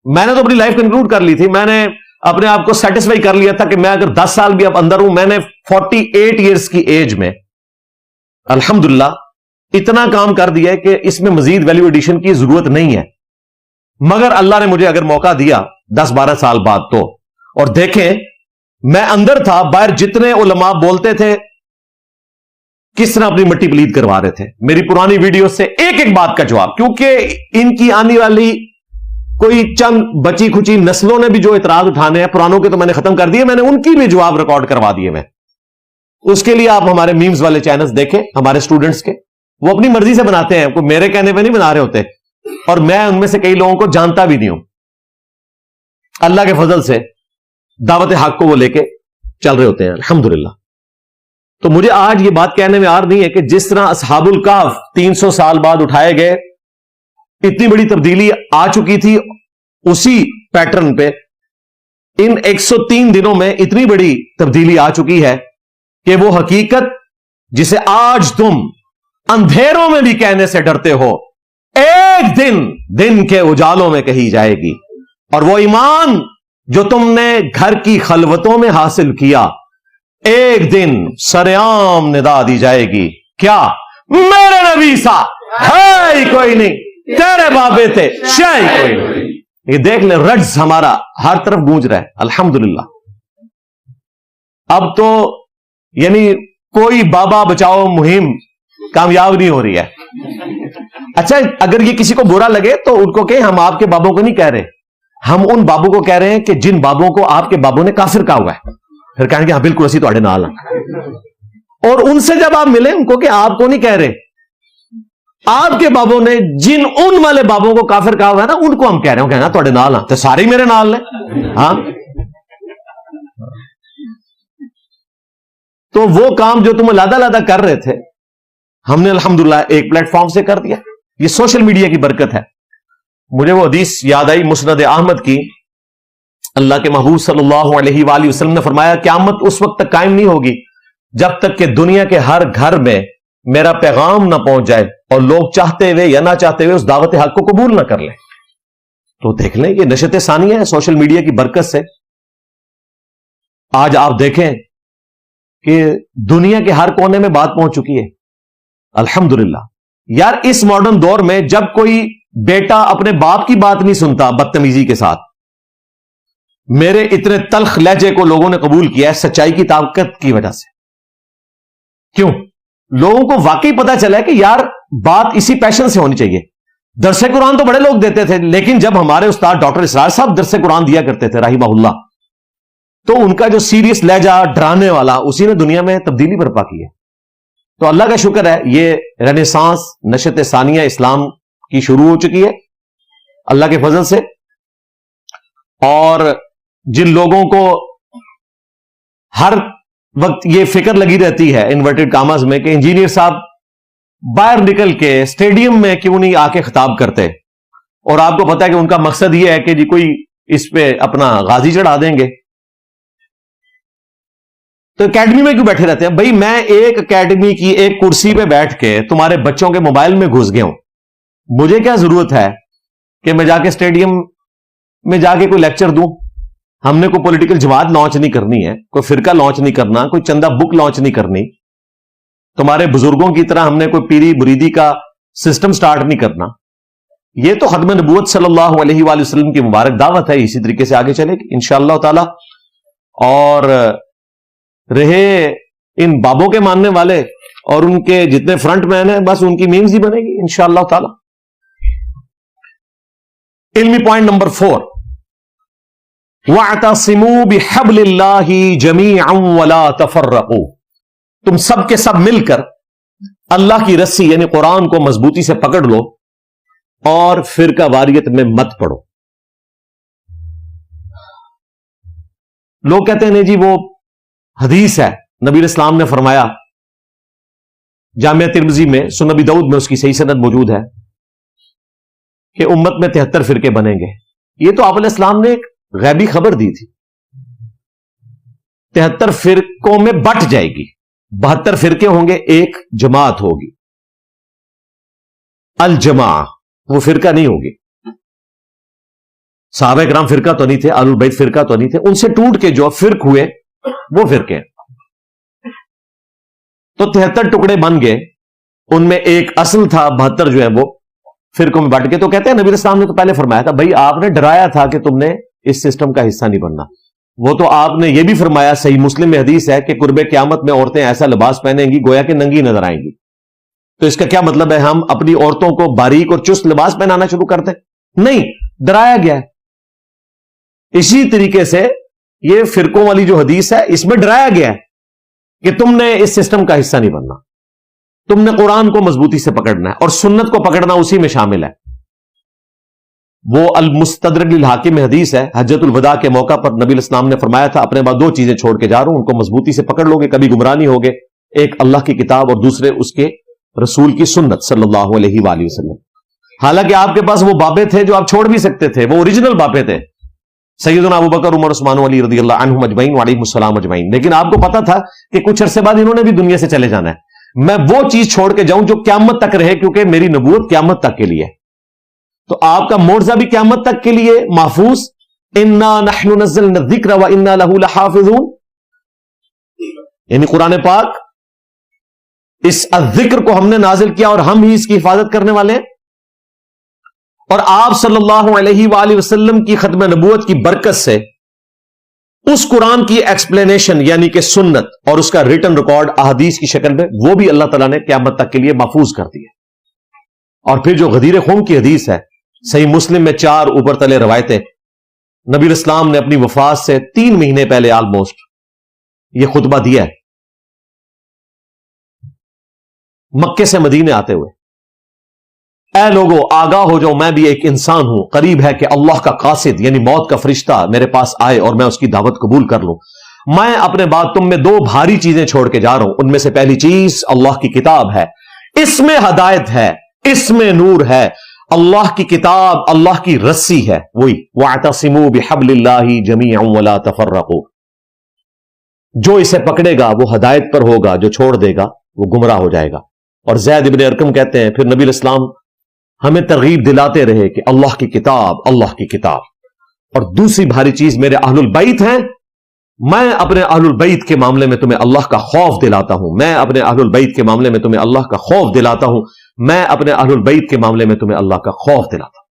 S2: میں نے تو اپنی لائف کنکلوڈ کر لی تھی. میں نے اپنے آپ کو سیٹسفائی کر لیا تھا کہ میں اگر 10 سال بھی اب اندر ہوں، میں نے 48 ایئرس کی ایج میں الحمدللہ اتنا کام کر دیا ہے کہ اس میں مزید ویلیو ایڈیشن کی ضرورت نہیں ہے. مگر اللہ نے مجھے اگر موقع دیا 10-12 سال بعد تو، اور دیکھیں میں اندر تھا، باہر جتنے علماء بولتے تھے کس طرح اپنی مٹی پلید کروا رہے تھے، میری پرانی ویڈیو سے ایک ایک بات کا جواب، کیونکہ ان کی آنے والی کوئی چند بچی کھچی نسلوں نے بھی جو اعتراض اٹھانے ہیں، پرانوں کے تو میں نے ختم کر دیے، میں نے ان کی بھی جواب ریکارڈ کروا دیے میں. اس کے لیے آپ ہمارے میمز والے چینلز دیکھیں، ہمارے اسٹوڈنٹس کے، وہ اپنی مرضی سے بناتے ہیں، کوئی میرے کہنے پہ نہیں بنا رہے ہوتے، اور میں ان میں سے کئی لوگوں کو جانتا بھی نہیں ہوں. اللہ کے فضل سے دعوت حق کو وہ لے کے چل رہے ہوتے ہیں الحمدللہ. تو مجھے آج یہ بات کہنے میں عار نہیں ہے کہ جس طرح اصحاب الکہف 300 سال بعد اٹھائے گئے، اتنی بڑی تبدیلی آ چکی تھی، اسی پیٹرن پہ ان 103 دنوں میں اتنی بڑی تبدیلی آ چکی ہے کہ وہ حقیقت جسے آج تم اندھیروں میں بھی کہنے سے ڈرتے ہو، ایک دن کے اجالوں میں کہی جائے گی. اور وہ ایمان جو تم نے گھر کی خلوتوں میں حاصل کیا، ایک دن سرعام ندا دی جائے گی، کیا میرے نبی سا ہے ہی کوئی نہیں، تیرے بابے تھے شاہی کوئی نہیں. یہ دیکھ لیں رجز ہمارا ہر طرف گونج رہا ہے الحمدللہ. اب تو یعنی کوئی بابا بچاؤ مہم کامیاب نہیں ہو رہی ہے. اچھا اگر یہ کسی کو برا لگے تو ان کو کہیں ہم آپ کے بابوں کو نہیں کہہ رہے، ہم ان بابوں کو کہہ رہے ہیں کہ جن بابوں کو آپ کے بابوں نے کافر کہا ہوا ہے. پھر کہیں گے ہاں بالکل اسی تواڈے نال ہیں. اور ان سے جب آپ ملیں ان کو کہ آپ کو نہیں کہہ رہے، آپ کے بابوں نے جن ان والے بابوں کو کافر کہا ہوا ہے نا، ان کو ہم کہہ رہے ہیں، کہنا تواڈے نال ہیں تو سارے میرے نال ہیں. ہاں تو وہ کام جو تم علیحدہ علیحدہ کر رہے تھے ہم نے الحمدللہ ایک پلیٹ فارم سے کر دیا. یہ سوشل میڈیا کی برکت ہے. مجھے وہ حدیث یاد آئی مسند احمد کی، اللہ کے محبوب صلی اللہ علیہ وآلہ وسلم نے فرمایا قیامت اس وقت تک قائم نہیں ہوگی جب تک کہ دنیا کے ہر گھر میں میرا پیغام نہ پہنچ جائے اور لوگ چاہتے ہوئے یا نہ چاہتے ہوئے اس دعوت حق کو قبول نہ کر لیں. تو دیکھ لیں یہ نشت ثانیہ ہے سوشل میڈیا کی برکت سے. آج آپ دیکھیں کہ دنیا کے ہر کونے میں بات پہنچ چکی ہے الحمدللہ. یار اس ماڈرن دور میں جب کوئی بیٹا اپنے باپ کی بات نہیں سنتا بدتمیزی کے ساتھ، میرے اتنے تلخ لہجے کو لوگوں نے قبول کیا ہے سچائی کی طاقت کی وجہ سے. کیوں؟ لوگوں کو واقعی پتا چلا ہے کہ یار بات اسی پیشن سے ہونی چاہیے. درس قرآن تو بڑے لوگ دیتے تھے، لیکن جب ہمارے استاد ڈاکٹر اسرار صاحب درس قرآن دیا کرتے تھے رحمہ اللہ، تو ان کا جو سیریس لہجہ ڈرانے والا اسی نے دنیا میں تبدیلی برپا کی ہے. تو اللہ کا شکر ہے یہ رینیسانس نشت ثانیہ اسلام کی شروع ہو چکی ہے اللہ کے فضل سے. اور جن لوگوں کو ہر وقت یہ فکر لگی رہتی ہے انورٹڈ کاماز میں کہ انجینئر صاحب باہر نکل کے اسٹیڈیم میں کیوں نہیں آ کے خطاب کرتے، اور آپ کو پتا ہے کہ ان کا مقصد یہ ہے کہ جی کوئی اس پہ اپنا غازی چڑھا دیں گے، تو اکیڈمی میں کیوں بیٹھے رہتے ہیں؟ بھائی میں ایک اکیڈمی کی ایک کرسی پہ بیٹھ کے تمہارے بچوں کے موبائل میں گھس گیا ہوں، مجھے کیا ضرورت ہے کہ میں جا کے اسٹیڈیم میں جا کے کوئی لیکچر دوں؟ ہم نے کوئی پولیٹیکل جماعت لانچ نہیں کرنی ہے، کوئی فرقہ لانچ نہیں کرنا، کوئی چندہ بک لانچ نہیں کرنی، تمہارے بزرگوں کی طرح ہم نے کوئی پیری مریدی کا سسٹم سٹارٹ نہیں کرنا. یہ تو ختم نبوت صلی اللہ علیہ وآلہ وسلم کی مبارک دعوت ہے، اسی طریقے سے آگے چلے گی انشاءاللہ تعالی. اور رہے ان بابوں کے ماننے والے اور ان کے جتنے فرنٹ مین ہیں، بس ان کی میمز ہی بنے گی انشاءاللہ تعالی. علمی پوائنٹ نمبر 4، وَاعْتَصِمُوا بِحَبْلِ اللَّهِ جَمِيعًا وَلَا تَفَرَّقُوا، تم سب کے سب مل کر اللہ کی رسی یعنی قرآن کو مضبوطی سے پکڑ لو اور فرقہ واریت میں مت پڑو. لوگ کہتے ہیں نہیں جی وہ حدیث ہے، نبی اسلام نے فرمایا جامعہ ترمذی میں، سنن ابی داؤد میں اس کی صحیح سند موجود ہے کہ امت میں 73 فرقے بنیں گے. یہ تو آپ علیہ السلام نے ایک غیبی خبر دی تھی. 73 فرقوں میں بٹ جائے گی، 72 فرقے ہوں گے، ایک جماعت ہوگی. الجماع وہ فرقہ نہیں ہوگی. صحابہ کرام فرقہ تو نہیں تھے، اہل البیت فرقہ تو نہیں تھے، ان سے ٹوٹ کے جو فرق ہوئے وہ فرقے. تو 73 ٹکڑے بن گئے، ان میں ایک اصل تھا، 72 جو ہے وہ فرقوں میں بٹ کے. تو کہتے ہیں نبی اسلام نے تو پہلے فرمایا تھا بھائی آپ نے ڈرایا تھا کہ تم نے اس سسٹم کا حصہ نہیں بننا. وہ تو آپ نے یہ بھی فرمایا, صحیح مسلم میں حدیث ہے کہ قرب قیامت میں عورتیں ایسا لباس پہنیں گی گویا کہ ننگی نظر آئیں گی. تو اس کا کیا مطلب ہے ہم اپنی عورتوں کو باریک اور چست لباس پہنانا شروع کرتے؟ نہیں, ڈرایا گیا ہے. اسی طریقے سے یہ فرقوں والی جو حدیث ہے اس میں ڈرایا گیا ہے کہ تم نے اس سسٹم کا حصہ نہیں بننا, تم نے قرآن کو مضبوطی سے پکڑنا ہے, اور سنت کو پکڑنا اسی میں شامل ہے. وہ المستدرک للحاکم میں حدیث ہے, حجۃ الوداع کے موقع پر نبی الاسلام نے فرمایا تھا اپنے بعد 2 چیزیں چھوڑ کے جا رہا ہوں, ان کو مضبوطی سے پکڑ لو گے کبھی گمراہ نہیں ہوگے. ایک اللہ کی کتاب اور دوسرے اس کے رسول کی سنت صلی اللہ علیہ وآلہ وسلم. حالانکہ آپ کے پاس وہ بابے تھے جو آپ چھوڑ بھی سکتے تھے, وہ اوریجنل بابے تھے, سیدنا ابوبکر, عمر, عثمان, علی رضی اللہ عنہم اجمعین وعلیہم السلام اجمعین. لیکن آپ کو پتا تھا کہ کچھ عرصے بعد انہوں نے بھی دنیا سے چلے جانا ہے, میں وہ چیز چھوڑ کے جاؤں جو قیامت تک رہے, کیونکہ میری نبوت قیامت تک کے لیے. تو آپ کا معجزہ بھی قیامت تک کے لیے محفوظ. انا نحن نزلنا الذکر وانا له لحافظون, یعنی قرآن پاک اس الذکر کو ہم نے نازل کیا اور ہم ہی اس کی حفاظت کرنے والے ہیں. اور آپ صلی اللہ علیہ وآلہ وسلم کی ختم نبوت کی برکت سے اس قرآن کی ایکسپلینیشن یعنی کہ سنت اور اس کا ریٹن ریکارڈ احادیث کی شکل میں وہ بھی اللہ تعالیٰ نے قیامت تک کے لیے محفوظ کر دی ہے. اور پھر جو غدیر خون کی حدیث ہے, صحیح مسلم میں 4 اوپر تلے روایتیں, نبی اسلام نے اپنی وفات سے 3 مہینے پہلے آلموسٹ یہ خطبہ دیا ہے مکے سے مدینے آتے ہوئے. اے لوگوں آگاہ ہو جاؤ, میں بھی ایک انسان ہوں, قریب ہے کہ اللہ کا قاصد یعنی موت کا فرشتہ میرے پاس آئے اور میں اس کی دعوت قبول کر لوں. میں اپنے بعد تم میں 2 بھاری چیزیں چھوڑ کے جا رہا ہوں. ان میں سے پہلی چیز اللہ کی کتاب ہے, اس میں ہدایت ہے, اس میں نور ہے. اللہ کی کتاب اللہ کی رسی ہے, وہی وَاعْتَصِمُوا بِحَبْلِ اللَّهِ جَمِيعًا وَلَا تَفَرَّقُوا. جو اسے پکڑے گا وہ ہدایت پر ہوگا, جو چھوڑ دے گا وہ گمراہ ہو جائے گا. اور زید ابن ارقم کہتے ہیں پھر نبی الاسلام ہمیں ترغیب دلاتے رہے کہ اللہ کی کتاب, اللہ کی کتاب. اور دوسری بھاری چیز میرے اہل البیت ہیں, میں اپنے اہل البیت کے معاملے میں تمہیں اللہ کا خوف دلاتا ہوں, میں اپنے اہل البیت کے معاملے میں تمہیں اللہ کا خوف دلاتا ہوں, میں اپنے اہل البیت کے معاملے میں تمہیں اللہ کا خوف دلاتا ہوں.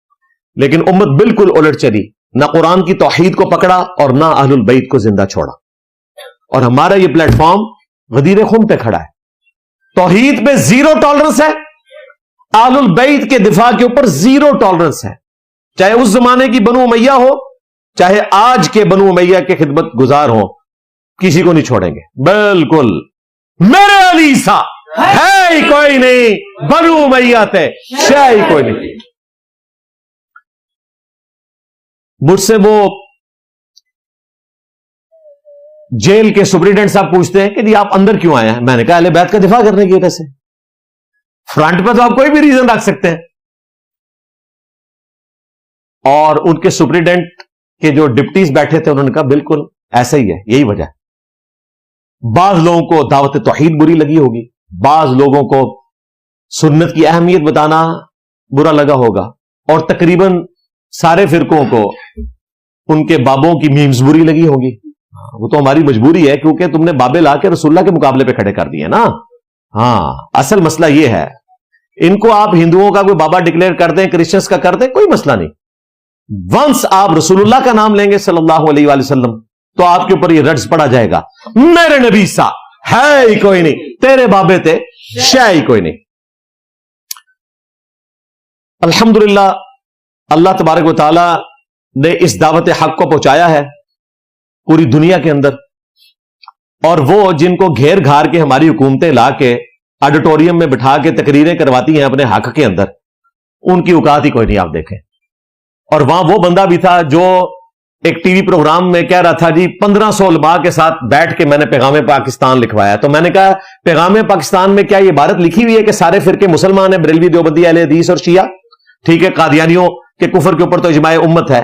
S2: لیکن امت بالکل الٹ چلی, نہ قرآن کی توحید کو پکڑا اور نہ اہل البیت کو زندہ چھوڑا. اور ہمارا یہ پلیٹ فارم غدیر خم پہ کھڑا ہے, توحید پہ 0 ٹالرنس ہے, اہل البیت کے دفاع کے اوپر 0 ٹالرنس ہے. چاہے اس زمانے کی بنو امیہ ہو, چاہے آج کے بنو امیہ کے خدمت گزار ہوں, کسی کو نہیں چھوڑیں گے. بالکل میرے علی سا ہے ہی کوئی نہیں, بنو امیہ تے شے ہی کوئی نہیں. مجھ سے وہ جیل کے سپرنٹینڈنٹ صاحب پوچھتے ہیں کہ جی آپ اندر کیوں آئے ہیں؟ میں نے کہا اہل بیت کا دفاع کرنے کی وجہ سے. فرنٹ پہ تو آپ کوئی بھی ریزن رکھ سکتے ہیں. اور ان کے سپرنٹینڈنٹ کے جو ڈپٹیز بیٹھے تھے انہوں نے کہا بالکل ایسا ہی ہے, یہی وجہ ہے. بعض لوگوں کو دعوت توحید بری لگی ہوگی, بعض لوگوں کو سنت کی اہمیت بتانا برا لگا ہوگا, اور تقریباً سارے فرقوں کو ان کے بابوں کی میمز بری لگی ہوگی. وہ تو ہماری مجبوری ہے کیونکہ تم نے بابے لا کے رسول اللہ کے مقابلے پہ کھڑے کر دیے نا. ہاں اصل مسئلہ یہ ہے, ان کو آپ ہندوؤں کا کوئی بابا ڈکلیئر کر دیں, کرسچنس کا کر دیں, کوئی مسئلہ نہیں. ونس آپ رسول اللہ کا نام لیں گے صلی اللہ علیہ وآلہ وسلم تو آپ کے اوپر یہ رٹس پڑا جائے گا, میرے نبی سا ہے ہی کوئی نہیں, تیرے بابے تھے شے ہی کوئی نہیں. الحمدللہ اللہ تبارک و تعالی نے اس دعوت حق کو پہنچایا ہے پوری دنیا کے اندر. اور وہ جن کو گھیر گھار کے ہماری حکومتیں لا کے آڈیٹوریم میں بٹھا کے تقریریں کرواتی ہیں اپنے حق کے اندر, ان کی اوقات ہی کوئی نہیں. آپ دیکھیں, اور وہاں وہ بندہ بھی تھا جو ایک ٹی وی پروگرام میں کہہ رہا تھا جی 1500 علماء کے ساتھ بیٹھ کے میں نے پیغام پاکستان لکھوایا. تو میں نے کہا پیغام پاکستان میں کیا یہ عبارت لکھی ہوئی ہے کہ سارے فرقے مسلمان ہیں, بریلوی, دیوبندی, اہل حدیث اور شیعہ؟ ٹھیک ہے, قادیانیوں کے کفر کے اوپر تو اجماع امت ہے.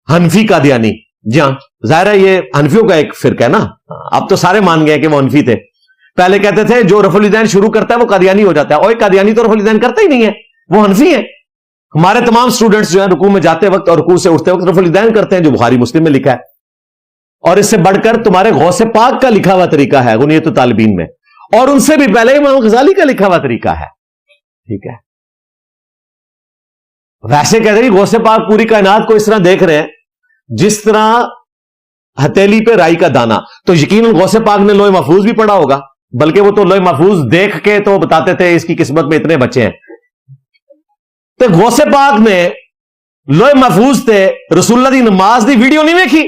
S2: حنفی قادیانی, جی ہاں ظاہر ہے یہ حنفیوں کا ایک فرقہ ہے نا. اب تو سارے مان گئے کہ وہ حنفی تھے. پہلے کہتے تھے جو رفع الیدین شروع کرتا ہے وہ قادیانی ہو جاتا ہے. اور قادیانی تو رفع الیدین کرتا ہی نہیں ہے, وہ حنفی ہیں. ہمارے تمام سٹوڈنٹس جو ہیں رکوع میں جاتے وقت اور رکوع سے اٹھتے وقت رفع الیدین کرتے ہیں, جو بخاری مسلم میں لکھا ہے. اور اس سے بڑھ کر تمہارے غوث پاک کا لکھا ہوا طریقہ ہے غنیۃ الطالبین میں, اور ان سے بھی پہلے امام غزالی کا لکھا ہوا طریقہ ہے. ٹھیک ہے, ویسے کہتے ہیں غوث پاک پوری کائنات کو اس طرح دیکھ رہے ہیں جس طرح ہتھیلی پہ رائی کا دانا. تو یقیناً غوث پاک نے لوح محفوظ بھی پڑھا ہوگا, بلکہ وہ تو لوح محفوظ دیکھ کے تو بتاتے تھے اس کی قسمت میں اتنے بچے ہیں. تو غوث پاک نے لوح محفوظ تھے رسول اللہ دی نماز دی ویڈیو نہیں دیکھی.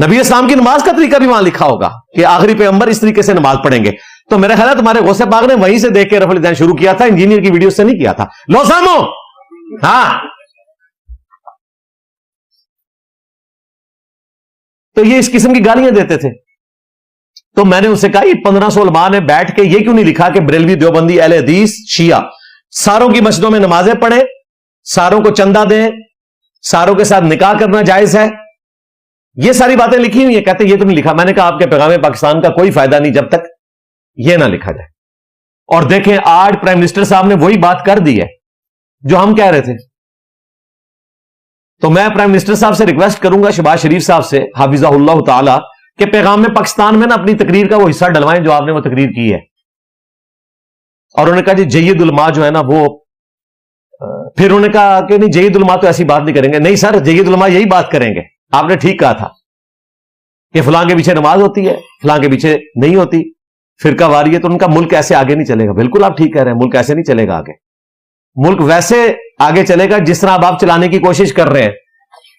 S2: نبی اسلام کی نماز کا طریقہ بھی وہاں لکھا ہوگا کہ آخری پیغمبر اس طریقے سے نماز پڑھیں گے. تو میرا خیال ہے تمہارے غوث پاک نے وہیں سے دیکھ کے رفع الیدین شروع کیا تھا, انجینئر کی ویڈیو سے نہیں کیا تھا. لو سامو, ہاں. تو یہ اس قسم کی گالیاں دیتے تھے. تو میں نے ان سے کہا یہ 1500 علماء نے بیٹھ کے یہ کیوں نہیں لکھا کہ بریلوی, دیوبندی, اہل حدیث, شیعہ ساروں کی مسجدوں میں نمازیں پڑھیں, ساروں کو چندہ دیں, ساروں کے ساتھ نکاح کرنا جائز ہے. یہ ساری باتیں لکھی ہوئی ہیں. کہتے یہ تو نہیں لکھا. میں نے کہا آپ کے پیغام پاکستان کا کوئی فائدہ نہیں جب تک یہ نہ لکھا جائے. اور دیکھیں آج پرائم منسٹر صاحب نے وہی بات کر دی ہے جو ہم کہہ رہے تھے. تو میں پرائم منسٹر صاحب سے ریکویسٹ کروں گا, شہباز شریف صاحب سے حافظہ اللہ تعالی, کہ پیغام میں پاکستان میں نا اپنی تقریر کا وہ حصہ ڈلوائیں جو آپ نے وہ تقریر کی ہے. اور انہوں نے کہا جی جید علماء جو ہے نا وہ, پھر انہوں نے کہا کہ نہیں جید علماء تو ایسی بات نہیں کریں گے. نہیں سر, جید علماء یہی بات کریں گے. آپ نے ٹھیک کہا تھا کہ فلاں کے پیچھے نماز ہوتی ہے, فلاں کے پیچھے نہیں ہوتی, فرقہ واری ہے, تو ان کا ملک ایسے آگے نہیں چلے گا. بالکل آپ ٹھیک کہہ رہے ہیں, ملک ایسے نہیں چلے گا آگے. ملک ویسے آگے چلے گا جس طرح اب آپ چلانے کی کوشش کر رہے ہیں.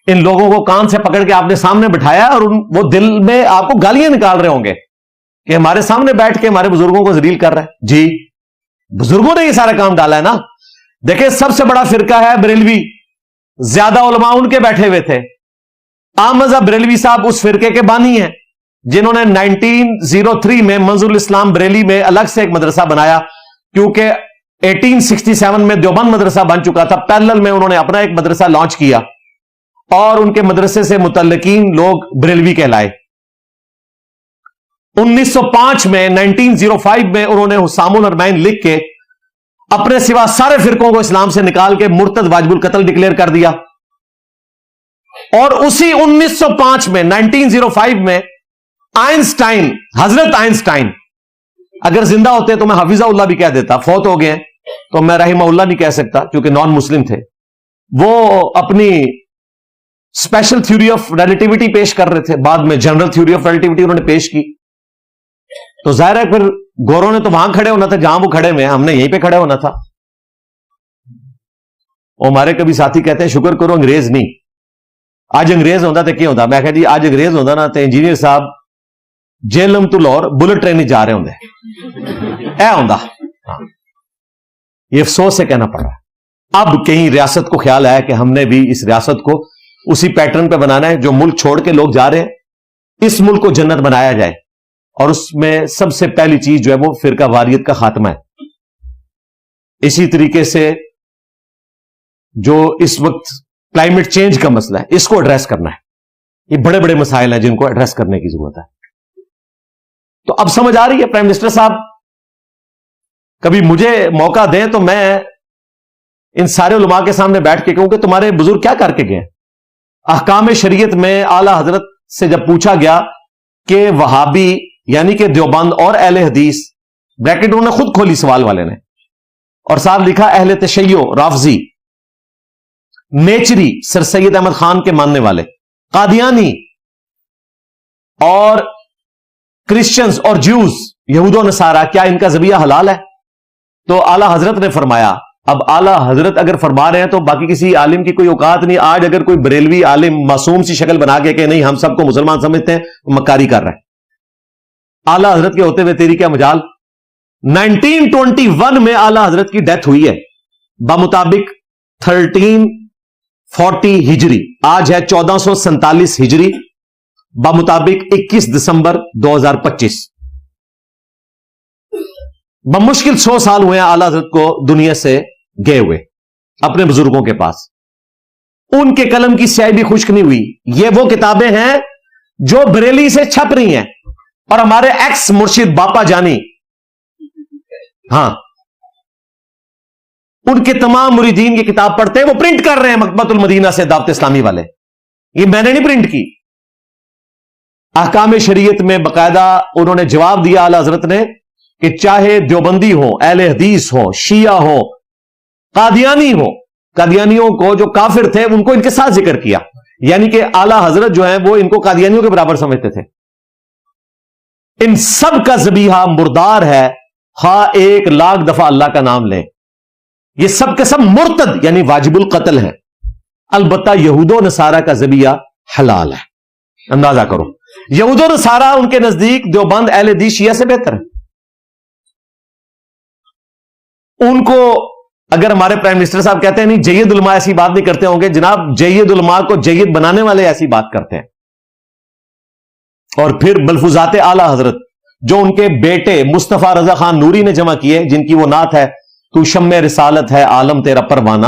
S2: ان لوگوں کو کان سے پکڑ کے آپ نے سامنے بٹھایا اور وہ دل میں آپ کو گالیاں نکال رہے ہوں گے کہ ہمارے سامنے بیٹھ کے ہمارے بزرگوں کو ذلیل کر رہے ہیں. جی بزرگوں نے یہ سارا کام ڈالا ہے نا. دیکھیں سب سے بڑا فرقہ ہے بریلوی, زیادہ علماء ان کے بیٹھے ہوئے تھے. احمد بریلوی صاحب اس فرقے کے بانی ہیں جنہوں نے 1903 میں منظور الاسلام بریلی میں الگ سے ایک مدرسہ بنایا, کیونکہ 1867 میں دیوبند مدرسہ بن چکا تھا. پیرلل میں انہوں نے اپنا ایک مدرسہ لانچ کیا اور ان کے مدرسے سے متعلقین لوگ بریلوی کہلائے. 1905 میں 1905 میں انہوں نے حسام الحرمین لکھ کے اپنے سوا سارے فرقوں کو اسلام سے نکال کے مرتد واجب القتل ڈکلیئر کر دیا. اور اسی 1905 میں 1905 میں آئنسٹائن, حضرت آئنسٹائن اگر زندہ ہوتے تو میں حفیظہ اللہ بھی کہہ دیتا, فوت ہو گئے تو میں رحمہ اللہ نہیں کہہ سکتا کیونکہ نان مسلم تھے. وہ اپنی اسپیشل تھیوری آف ریلیٹیوٹی پیش کر رہے تھے, بعد میں جنرل تھیوری آف ریلیٹیوٹی انہوں نے پیش کی. تو ظاہر ہے پھر گوروں نے تو وہاں کھڑے ہونا تھا جہاں وہ کھڑے ہوئے, ہم نے یہیں پہ کھڑے ہونا تھا. وہ ہمارے کبھی ساتھی کہتے ہیں شکر کرو انگریز نہیں, آج انگریز ہوتا تو کیا ہوتا. میں کہا جی آج انگریز ہوتا نا تو انجینئر صاحب جیلم تو لاہور بلٹ ٹرین جا رہے ہوں اے ہوندا. یہ افسوس سے کہنا پڑ رہا ہے. اب کہیں ریاست کو خیال آیا کہ ہم نے بھی اس ریاست کو اسی پیٹرن پہ بنانا ہے جو ملک چھوڑ کے لوگ جا رہے ہیں, اس ملک کو جنت بنایا جائے. اور اس میں سب سے پہلی چیز جو ہے وہ فرقہ واریت کا خاتمہ ہے. اسی طریقے سے جو اس وقت کلائمیٹ چینج کا مسئلہ ہے اس کو ایڈریس کرنا ہے. یہ بڑے بڑے مسائل ہیں جن کو ایڈریس کرنے کی ضرورت ہے. تو اب سمجھ آ رہی ہے پرائم منسٹر صاحب, کبھی مجھے موقع دیں تو میں ان سارے علماء کے سامنے بیٹھ کے کہوں کہ تمہارے بزرگ کیا کر کے گئے. احکام شریعت میں اعلی حضرت سے جب پوچھا گیا کہ وہابی یعنی کہ دیوبند اور اہل حدیث, بریکٹ انہوں نے خود کھولی سوال والے نے, اور صاحب لکھا اہل تشیع, رافضی, نیچری سر سید احمد خان کے ماننے والے, قادیانی اور کرسچنز اور جیوز, یہود و نصارہ, کیا ان کا ذبیحہ حلال ہے؟ تو اعلی حضرت نے فرمایا, اب اعلی حضرت اگر فرما رہے ہیں تو باقی کسی عالم کی کوئی اوقات نہیں. آج اگر کوئی بریلوی عالم معصوم سی شکل بنا کے کہ نہیں ہم سب کو مسلمان سمجھتے ہیں, وہ مکاری کر رہا ہے. اعلی حضرت کے ہوتے ہوئے تیری کیا مجال. 1921 میں اعلی حضرت کی ڈیتھ ہوئی ہے بمطابق 1340 ہجری, آج ہے 1447 ہجری, بمطابق 21 دسمبر 2025. بمشکل 100 سال ہوئے ہیں اعلی حضرت کو دنیا سے گئے ہوئے اپنے بزرگوں کے پاس. ان کے قلم کی سیاہی بھی خشک نہیں ہوئی. یہ وہ کتابیں ہیں جو بریلی سے چھپ رہی ہیں, اور ہمارے ایکس مرشد باپا جانی, ہاں, ان کے تمام مریدین یہ کتاب پڑھتے ہیں, وہ پرنٹ کر رہے ہیں مکتبۃ المدینہ سے دعوت اسلامی والے. یہ میں نے نہیں پرنٹ کی. احکام شریعت میں باقاعدہ انہوں نے جواب دیا اعلی حضرت نے کہ چاہے دیوبندی ہو, اہل حدیث ہو, شیعہ ہو, قادیانی ہو, قادیانیوں کو جو کافر تھے ان کو ان کے ساتھ ذکر کیا، یعنی کہ اعلی حضرت جو ہیں وہ ان کو قادیانیوں کے برابر سمجھتے تھے۔ ان سب کا ذبیحہ مردار ہے، ہاں 1,00,000 دفعہ اللہ کا نام لیں، یہ سب کے سب مرتد یعنی واجب القتل ہیں۔ البتہ یہود و نصارہ کا ذبیحہ حلال ہے۔ اندازہ کرو، یہود و نصارہ ان کے نزدیک دیوبند اہل حدیث شیعہ سے بہتر ہے۔ ان کو اگر ہمارے پرائم منسٹر صاحب کہتے ہیں نہیں جید علماء ایسی بات نہیں کرتے ہوں گے، جناب جید علماء کو جید بنانے والے ایسی بات کرتے ہیں۔ اور پھر ملفوظات اعلی حضرت جو ان کے بیٹے مصطفیٰ رضا خان نوری نے جمع کیے، جن کی وہ نعت ہے تو شمع رسالت ہے عالم تیرا پروانہ،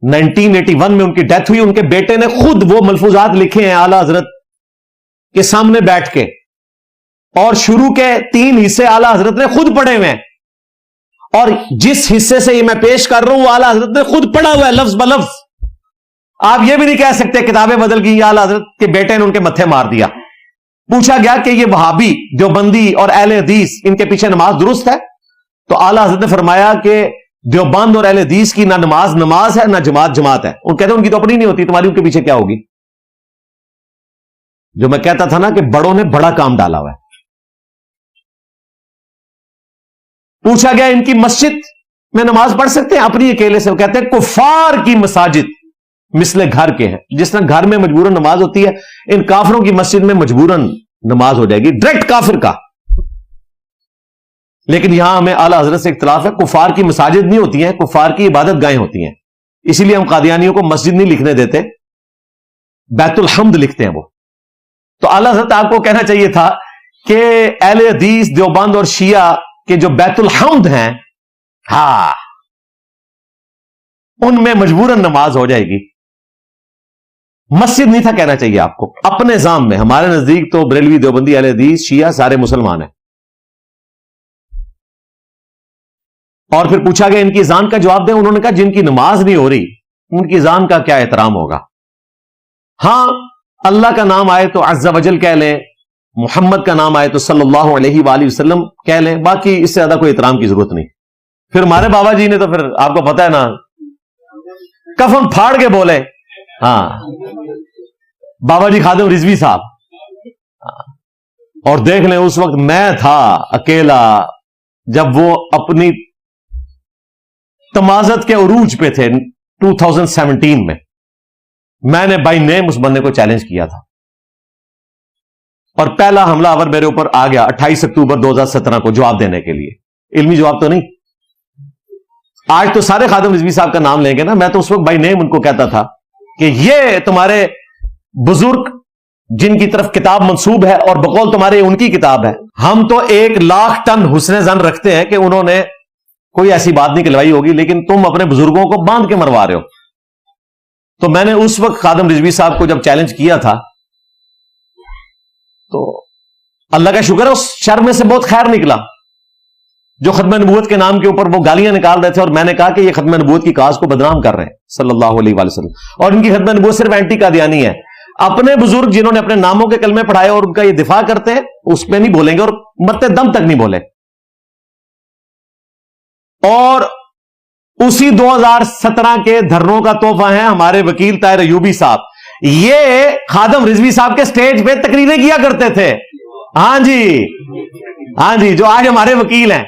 S2: 1981 میں ان کی ڈیتھ ہوئی، ان کے بیٹے نے خود وہ ملفوظات لکھے ہیں اعلی حضرت کے سامنے بیٹھ کے، اور شروع کے 3 حصے اعلی حضرت نے خود پڑھے ہوئے ہیں، اور جس حصے سے یہ میں پیش کر رہا ہوں وہ اعلی حضرت نے خود پڑھا ہوا ہے لفظ بلفظ۔ آپ یہ بھی نہیں کہہ سکتے کتابیں بدل گئی، اعلی حضرت کے بیٹے نے ان کے متھے مار دیا۔ پوچھا گیا کہ یہ وہابی دیوبندی اور اہل حدیث ان کے پیچھے نماز درست ہے؟ تو اعلی حضرت نے فرمایا کہ دیوبند اور اہل حدیث کی نہ نماز ہے نہ جماعت جماعت ہے۔ ان کہتے ہیں ان کی تو اپنی نہیں ہوتی، تمہاری ان کے پیچھے کیا ہوگی؟ جو میں کہتا تھا نا کہ بڑوں نے بڑا کام ڈالا ہوا ہے۔ پوچھا گیا ان کی مسجد میں نماز پڑھ سکتے ہیں اپنی اکیلے سے؟ وہ کہتے ہیں کفار کی مساجد مثل گھر کے ہیں، جس طرح گھر میں مجبوراً نماز ہوتی ہے، ان کافروں کی مسجد میں مجبوراً نماز ہو جائے گی، ڈائریکٹ کافر کا۔ لیکن یہاں ہمیں اعلی حضرت سے اختلاف ہے، کفار کی مساجد نہیں ہوتی ہیں، کفار کی عبادت گاہیں ہوتی ہیں، اسی لیے ہم قادیانیوں کو مسجد نہیں لکھنے دیتے، بیت الحمد لکھتے ہیں وہ۔ تو اعلی حضرت آپ کو کہنا چاہیے تھا کہ اہل حدیث دیوبند اور شیعہ کہ جو بیت الحمد ہیں، ہاں ان میں مجبوراً نماز ہو جائے گی، مسجد نہیں تھا کہنا چاہیے آپ کو۔ اپنے نظام میں ہمارے نزدیک تو بریلوی دیوبندی اہل حدیث شیعہ سارے مسلمان ہیں۔ اور پھر پوچھا گیا ان کی اذان کا جواب دیں، انہوں نے کہا جن کی نماز نہیں ہو رہی ان کی اذان کا کیا احترام ہوگا؟ ہاں اللہ کا نام آئے تو عز و جل کہہ لیں، محمد کا نام آئے تو صلی اللہ علیہ وآلہ وسلم کہہ لیں، باقی اس سے زیادہ کوئی احترام کی ضرورت نہیں۔ پھر ہمارے بابا جی نے تو پھر آپ کو پتہ ہے نا کفن پھاڑ کے بولے، ہاں بابا جی خادم رضوی صاحب، اور دیکھ لیں اس وقت میں تھا اکیلا جب وہ اپنی تمازت کے عروج پہ تھے 2017 میں نے بائی نیم اس بندے کو چیلنج کیا تھا، اور پہلا حملہ آور میرے اوپر آ گیا 28 اکتوبر 2017 کو جواب دینے کے لیے، علمی جواب تو نہیں۔ آج تو سارے خادم رضوی صاحب کا نام لیں گے نا، میں تو اس وقت بائی نیم ان کو کہتا تھا کہ یہ تمہارے بزرگ جن کی طرف کتاب منسوب ہے اور بقول تمہارے ان کی کتاب ہے، ہم تو 1,00,000 ٹن حسن ظن رکھتے ہیں کہ انہوں نے کوئی ایسی بات نہیں کہلوائی ہوگی، لیکن تم اپنے بزرگوں کو باندھ کے مروا رہے ہو۔ تو میں نے اس وقت خادم رضوی صاحب کو جب چیلنج کیا تھا تو اللہ کا شکر ہے اس شر میں سے بہت خیر نکلا، جو ختم نبوت کے نام کے اوپر وہ گالیاں نکال رہے تھے، اور میں نے کہا کہ یہ ختم نبوت کی کاز کو بدنام کر رہے ہیں صلی اللہ علیہ وآلہ وسلم، اور ان کی ختم نبوت صرف اینٹی قادیانی ہے۔ اپنے بزرگ جنہوں نے اپنے ناموں کے کلمے پڑھائے اور ان کا یہ دفاع کرتے ہیں، اس پہ نہیں بولیں گے اور مرتے دم تک نہیں بولے۔ اور اسی 2017 کے دھرنوں کا تحفہ ہیں ہمارے وکیل طاہر ایوبی صاحب، یہ خادم رضوی صاحب کے سٹیج پہ تقریریں کیا کرتے تھے، ہاں جی جو آج ہمارے وکیل ہیں۔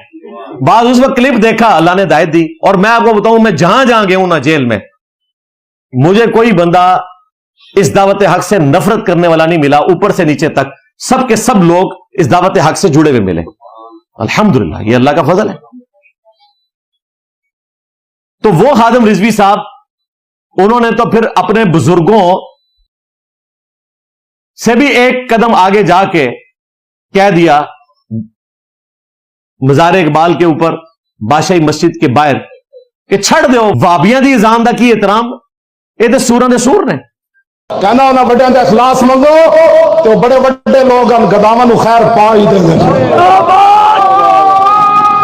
S2: بعض اس وقت کلپ دیکھا، اللہ نے ہدایت دی، اور میں آپ کو بتاؤں میں جہاں گیا ہوں نا جیل میں، مجھے کوئی بندہ اس دعوت حق سے نفرت کرنے والا نہیں ملا، اوپر سے نیچے تک سب کے سب لوگ اس دعوت حق سے جڑے ہوئے ملے، الحمدللہ، یہ اللہ کا فضل ہے۔ تو وہ خادم رضوی صاحب انہوں نے تو پھر اپنے بزرگوں سے بھی ایک قدم آگے جا کے کہہ دیا مزار اقبال کے اوپر بادشاہی مسجد کے باہر کہ چھڑ دیو وابیاں دی اذان دا کی احترام، یہ تو سوراں دے سور نے
S3: کہنا ہونا بڑے دے اخلاص منگو تو بڑے بڑے لوگ گداواں نو خیر پا ہی دیں گے۔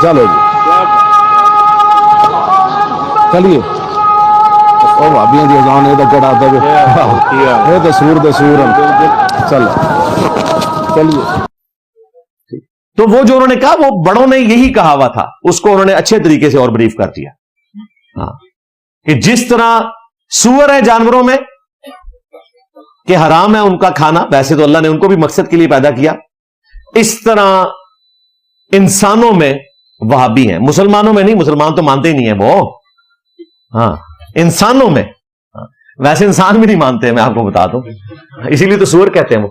S3: چلو جی چلیے، او بھابیاں دی اذان اے تے کڑا دے اے تے سور دے سور چل چلیے۔
S2: تو وہ جو انہوں نے کہا وہ بڑوں نے یہی کہا ہوا تھا، اس کو انہوں نے اچھے طریقے سے اور بریف کر دیا۔ ہاں کہ جس طرح سور ہے جانوروں میں کہ حرام ہے ان کا کھانا، ویسے تو اللہ نے ان کو بھی مقصد کے لیے پیدا کیا، اس طرح انسانوں میں وہابی ہیں، مسلمانوں میں نہیں، مسلمان تو مانتے ہی نہیں ہیں وہ، ہاں انسانوں میں، ویسے انسان بھی نہیں مانتے، میں آپ کو بتا دوں، اسی لیے تو سور کہتے ہیں، وہ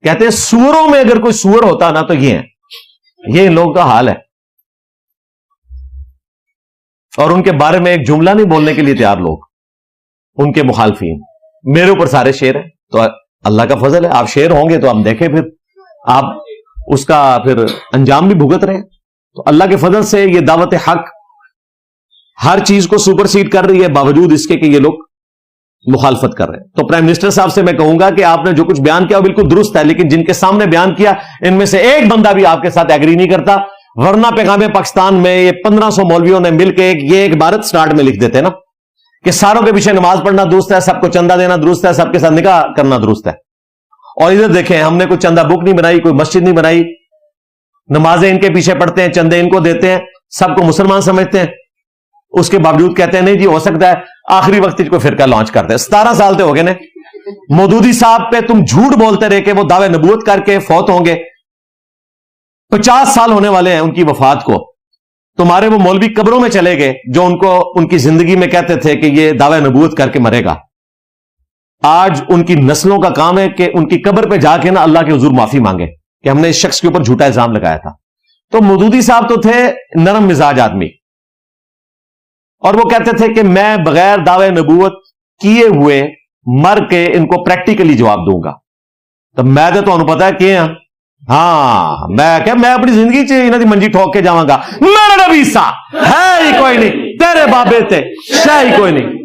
S2: کہتے ہیں سوروں میں اگر کوئی سور ہوتا نا تو یہ ہے، یہ ان لوگوں کا حال ہے، اور ان کے بارے میں ایک جملہ نہیں بولنے کے لیے تیار لوگ، ان کے مخالفین۔ میرے اوپر سارے شیر ہیں، تو اللہ کا فضل ہے، آپ شیر ہوں گے تو ہم دیکھیں، پھر آپ اس کا پھر انجام بھی بھگت رہے ہیں۔ تو اللہ کے فضل سے یہ دعوت حق ہر چیز کو سپر سیڈ کر رہی ہے، باوجود اس کے کہ یہ لوگ مخالفت کر رہے ہیں۔ تو پرائم منسٹر صاحب سے میں کہوں گا کہ آپ نے جو کچھ بیان کیا وہ بالکل درست ہے، لیکن جن کے سامنے بیان کیا ان میں سے ایک بندہ بھی آپ کے ساتھ ایگری نہیں کرتا، ورنہ پیغام پاکستان میں یہ 1500 مولویوں نے مل کے ایک عبارت سٹارٹ میں لکھ دیتے نا کہ ساروں کے پیچھے نماز پڑھنا درست ہے، سب کو چندہ دینا درست ہے، سب کے ساتھ نکاح کرنا درست ہے۔ اور ادھر دیکھیں، ہم نے کوئی چندہ بک نہیں بنائی، کوئی مسجد نہیں بنائی، نمازیں ان کے پیچھے پڑھتے ہیں، چندے ان کو دیتے ہیں، سب کو مسلمان سمجھتے ہیں، اس کے باوجود کہتے ہیں نہیں جی ہو سکتا ہے آخری وقت کوئی فرقہ لانچ کرتے ہیں۔ 17 سال تے ہو گئے نا مودودی صاحب پہ تم جھوٹ بولتے رہے کہ وہ دعوے نبوت کر کے فوت ہوں گے، 50 سال ہونے والے ہیں ان کی وفات کو، تمہارے وہ مولوی قبروں میں چلے گئے جو ان کو ان کی زندگی میں کہتے تھے کہ یہ دعوے نبوت کر کے مرے گا۔ آج ان کی نسلوں کا کام ہے کہ ان کی قبر پہ جا کے نا اللہ کے حضور معافی مانگے کہ ہم نے اس شخص کے اوپر جھوٹا الزام لگایا تھا۔ تو مودودی صاحب تو تھے نرم مزاج آدمی، اور وہ کہتے تھے کہ میں بغیر دعوے نبوت کیے ہوئے مر کے ان کو پریکٹیکلی جواب دوں گا۔ تو میں تو تمہیں پتا ہے کہ ہاں میں اپنی زندگی سے انہوں کی منجی ٹھوک کے جاؤں گا، میرا نبی سا ہے ہی کوئی نہیں، تیرے بابے تھے شے ہی کوئی نہیں۔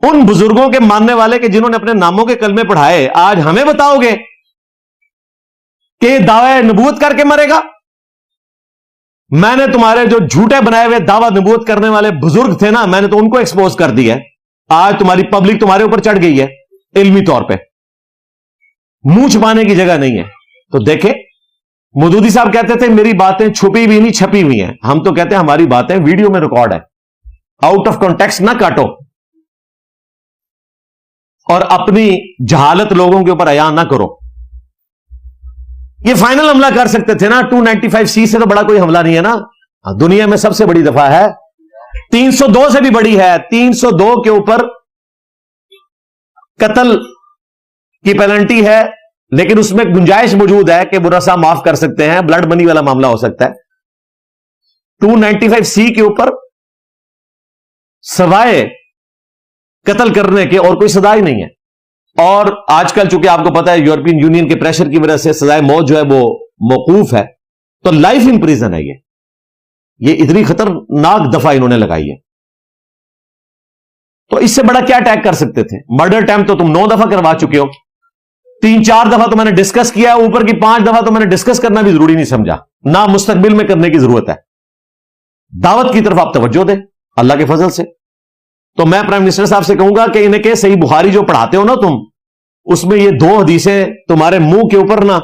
S2: ان بزرگوں کے ماننے والے کہ جنہوں نے اپنے ناموں کے کلمے پڑھائے، آج ہمیں بتاؤ گے کہ دعوے نبوت کر کے مرے گا؟ میں نے تمہارے جو جھوٹے بنائے ہوئے دعوی نبوت کرنے والے بزرگ تھے نا، میں نے تو ان کو ایکسپوز کر دیا ہے۔ آج تمہاری پبلک تمہارے اوپر چڑھ گئی ہے علمی طور پہ، منہ چھپانے کی جگہ نہیں ہے۔ تو دیکھیں مودودی صاحب کہتے تھے میری باتیں چھپی ہوئی نہیں چھپی ہوئی ہیں، ہم تو کہتے ہیں ہماری باتیں ویڈیو میں ریکارڈ ہے، آؤٹ آف کانٹیکسٹ نہ کاٹو اور اپنی جہالت لوگوں کے اوپر عیاں نہ کرو۔ یہ فائنل حملہ کر سکتے تھے نا، 295C سے تو بڑا کوئی حملہ نہیں ہے نا، دنیا میں سب سے بڑی دفعہ ہے، 302 سے بھی بڑی ہے، 302 کے اوپر قتل کی پینلٹی ہے، لیکن اس میں گنجائش موجود ہے کہ برا سا معاف کر سکتے ہیں، بلڈ منی والا معاملہ ہو سکتا ہے۔ 295C کے اوپر سوائے قتل کرنے کے اور کوئی سزا ہی نہیں ہے، اور آج کل چونکہ آپ کو پتا ہے یورپین یونین کے پریشر کی وجہ سے سزائے موت جو ہے وہ موقوف ہے، تو لائف ان پریزن ہے۔ یہ اتنی خطرناک دفعہ انہوں نے لگائی ہے، تو اس سے بڑا کیا اٹیک کر سکتے تھے؟ مرڈر اٹیمپٹ تو تم 9 دفعہ کروا چکے ہو، 3-4 دفعہ تو میں نے ڈسکس کیا، اوپر کی 5 دفعہ تو میں نے ڈسکس کرنا بھی ضروری نہیں سمجھا، نہ مستقبل میں کرنے کی ضرورت ہے۔ دعوت کی طرف آپ توجہ دیں اللہ کے فضل سے۔ تو میں پرائم منسٹر صاحب سے کہوں گا کہ انہیں کہ صحیح بخاری جو پڑھاتے ہو نا تم، اس میں یہ 2 حدیثیں تمہارے منہ کے اوپر نا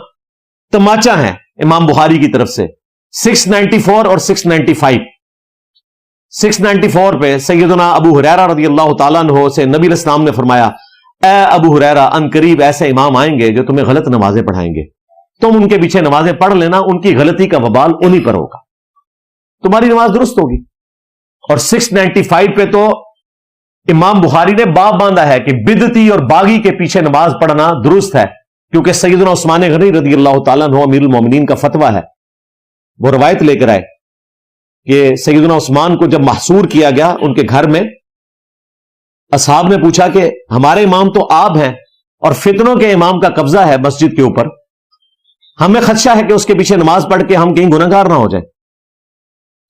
S2: تماچا ہیں امام بخاری کی طرف سے، 694 اور 695۔ 694 پہ سیدنا ابو ہریرہ رضی اللہ تعالیٰ عنہ سے نبی علیہ السلام نے فرمایا، اے ابو ہریرہ ان قریب ایسے امام آئیں گے جو تمہیں غلط نمازیں پڑھائیں گے، تم ان کے پیچھے نمازیں پڑھ لینا، ان کی غلطی کا وبال انہی پر ہوگا، تمہاری نماز درست ہوگی۔ اور 695 پہ تو امام بخاری نے باب باندھا ہے کہ بدعتی اور باغی کے پیچھے نماز پڑھنا درست ہے، کیونکہ سیدنا عثمان غنی رضی اللہ تعالیٰ عنہ امیر المومنین کا فتویٰ ہے، وہ روایت لے کر آئے کہ سیدنا عثمان کو جب محصور کیا گیا ان کے گھر میں، اصحاب نے پوچھا کہ ہمارے امام تو آپ ہیں اور فتنوں کے امام کا قبضہ ہے مسجد کے اوپر، ہمیں خدشہ ہے کہ اس کے پیچھے نماز پڑھ کے ہم کہیں گنہگار نہ ہو جائیں،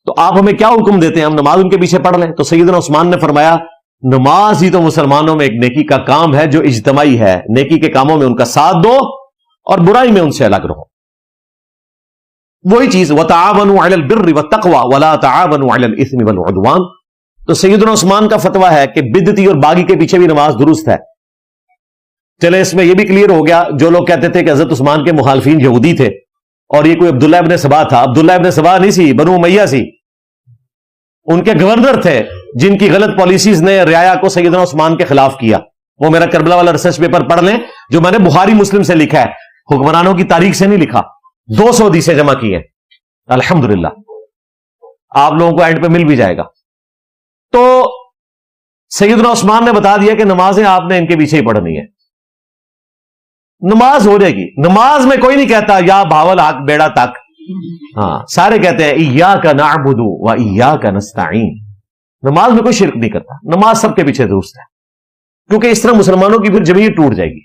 S2: تو آپ ہمیں کیا حکم دیتے ہیں ہم نماز ان کے پیچھے پڑھ لیں؟ تو سیدنا عثمان نے فرمایا نماز ہی تو مسلمانوں میں ایک نیکی کا کام ہے جو اجتماعی ہے، نیکی کے کاموں میں ان کا ساتھ دو اور برائی میں ان سے الگ رہو۔ وہی چیز وَتَعَاوَنُوا عَلَى الْبِرِّ وَالتَّقْوَى وَلَا تَعَاوَنُوا عَلَى الْإِثْمِ وَالْعُدْوَانِ۔ تو سیدنا عثمان کا فتویٰ ہے کہ بدعتی اور باغی کے پیچھے بھی نماز درست ہے۔ چلے اس میں یہ بھی کلیئر ہو گیا، جو لوگ کہتے تھے کہ حضرت عثمان کے مخالفین یہودی تھے اور یہ کوئی عبداللہ ابن سبا تھا، عبداللہ ابن سبا نہیں سی، بنو امیہ سی، ان کے گورنر تھے جن کی غلط پالیسیز نے رعایا کو سیدنا عثمان کے خلاف کیا. وہ میرا کربلا والا ریسرچ پیپر پڑھ لیں جو میں نے بخاری مسلم سے لکھا ہے, حکمرانوں کی تاریخ سے نہیں لکھا. 200 حدیثیں جمع کی ہیں الحمدللہ, آپ لوگوں کو اینڈ پہ مل بھی جائے گا. تو سیدنا عثمان نے بتا دیا کہ نمازیں آپ نے ان کے پیچھے ہی پڑھنی ہے, نماز ہو جائے گی. نماز میں کوئی نہیں کہتا یا بھاول آگ بیڑا تک, ہاں سارے کہتے ہیں ایاک نعبد و ایاک نستعین. نماز میں کوئی شرک نہیں کرتا, نماز سب کے پیچھے درست ہے, کیونکہ اس طرح مسلمانوں کی پھر جمعیت ٹوٹ جائے گی.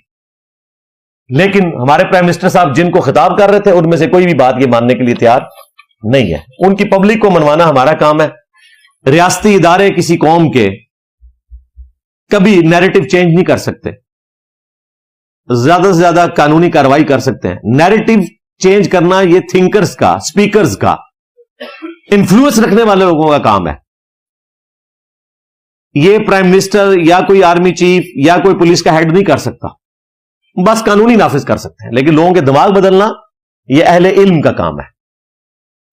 S2: لیکن ہمارے پرائم منسٹر صاحب جن کو خطاب کر رہے تھے ان میں سے کوئی بھی بات یہ ماننے کے لیے تیار نہیں ہے. ان کی پبلک کو منوانا ہمارا کام ہے. ریاستی ادارے کسی قوم کے کبھی نیریٹو چینج نہیں کر سکتے, زیادہ سے زیادہ قانونی کارروائی کر سکتے ہیں. نیریٹو چینج کرنا یہ تھنکرز کا, سپیکرز کا, انفلوئنس رکھنے والے لوگوں کا کام ہے. یہ پرائم منسٹر یا کوئی آرمی چیف یا کوئی پولیس کا ہیڈ نہیں کر سکتا, بس قانونی نافذ کر سکتے ہیں. لیکن لوگوں کے دماغ بدلنا یہ اہل علم کا کام ہے.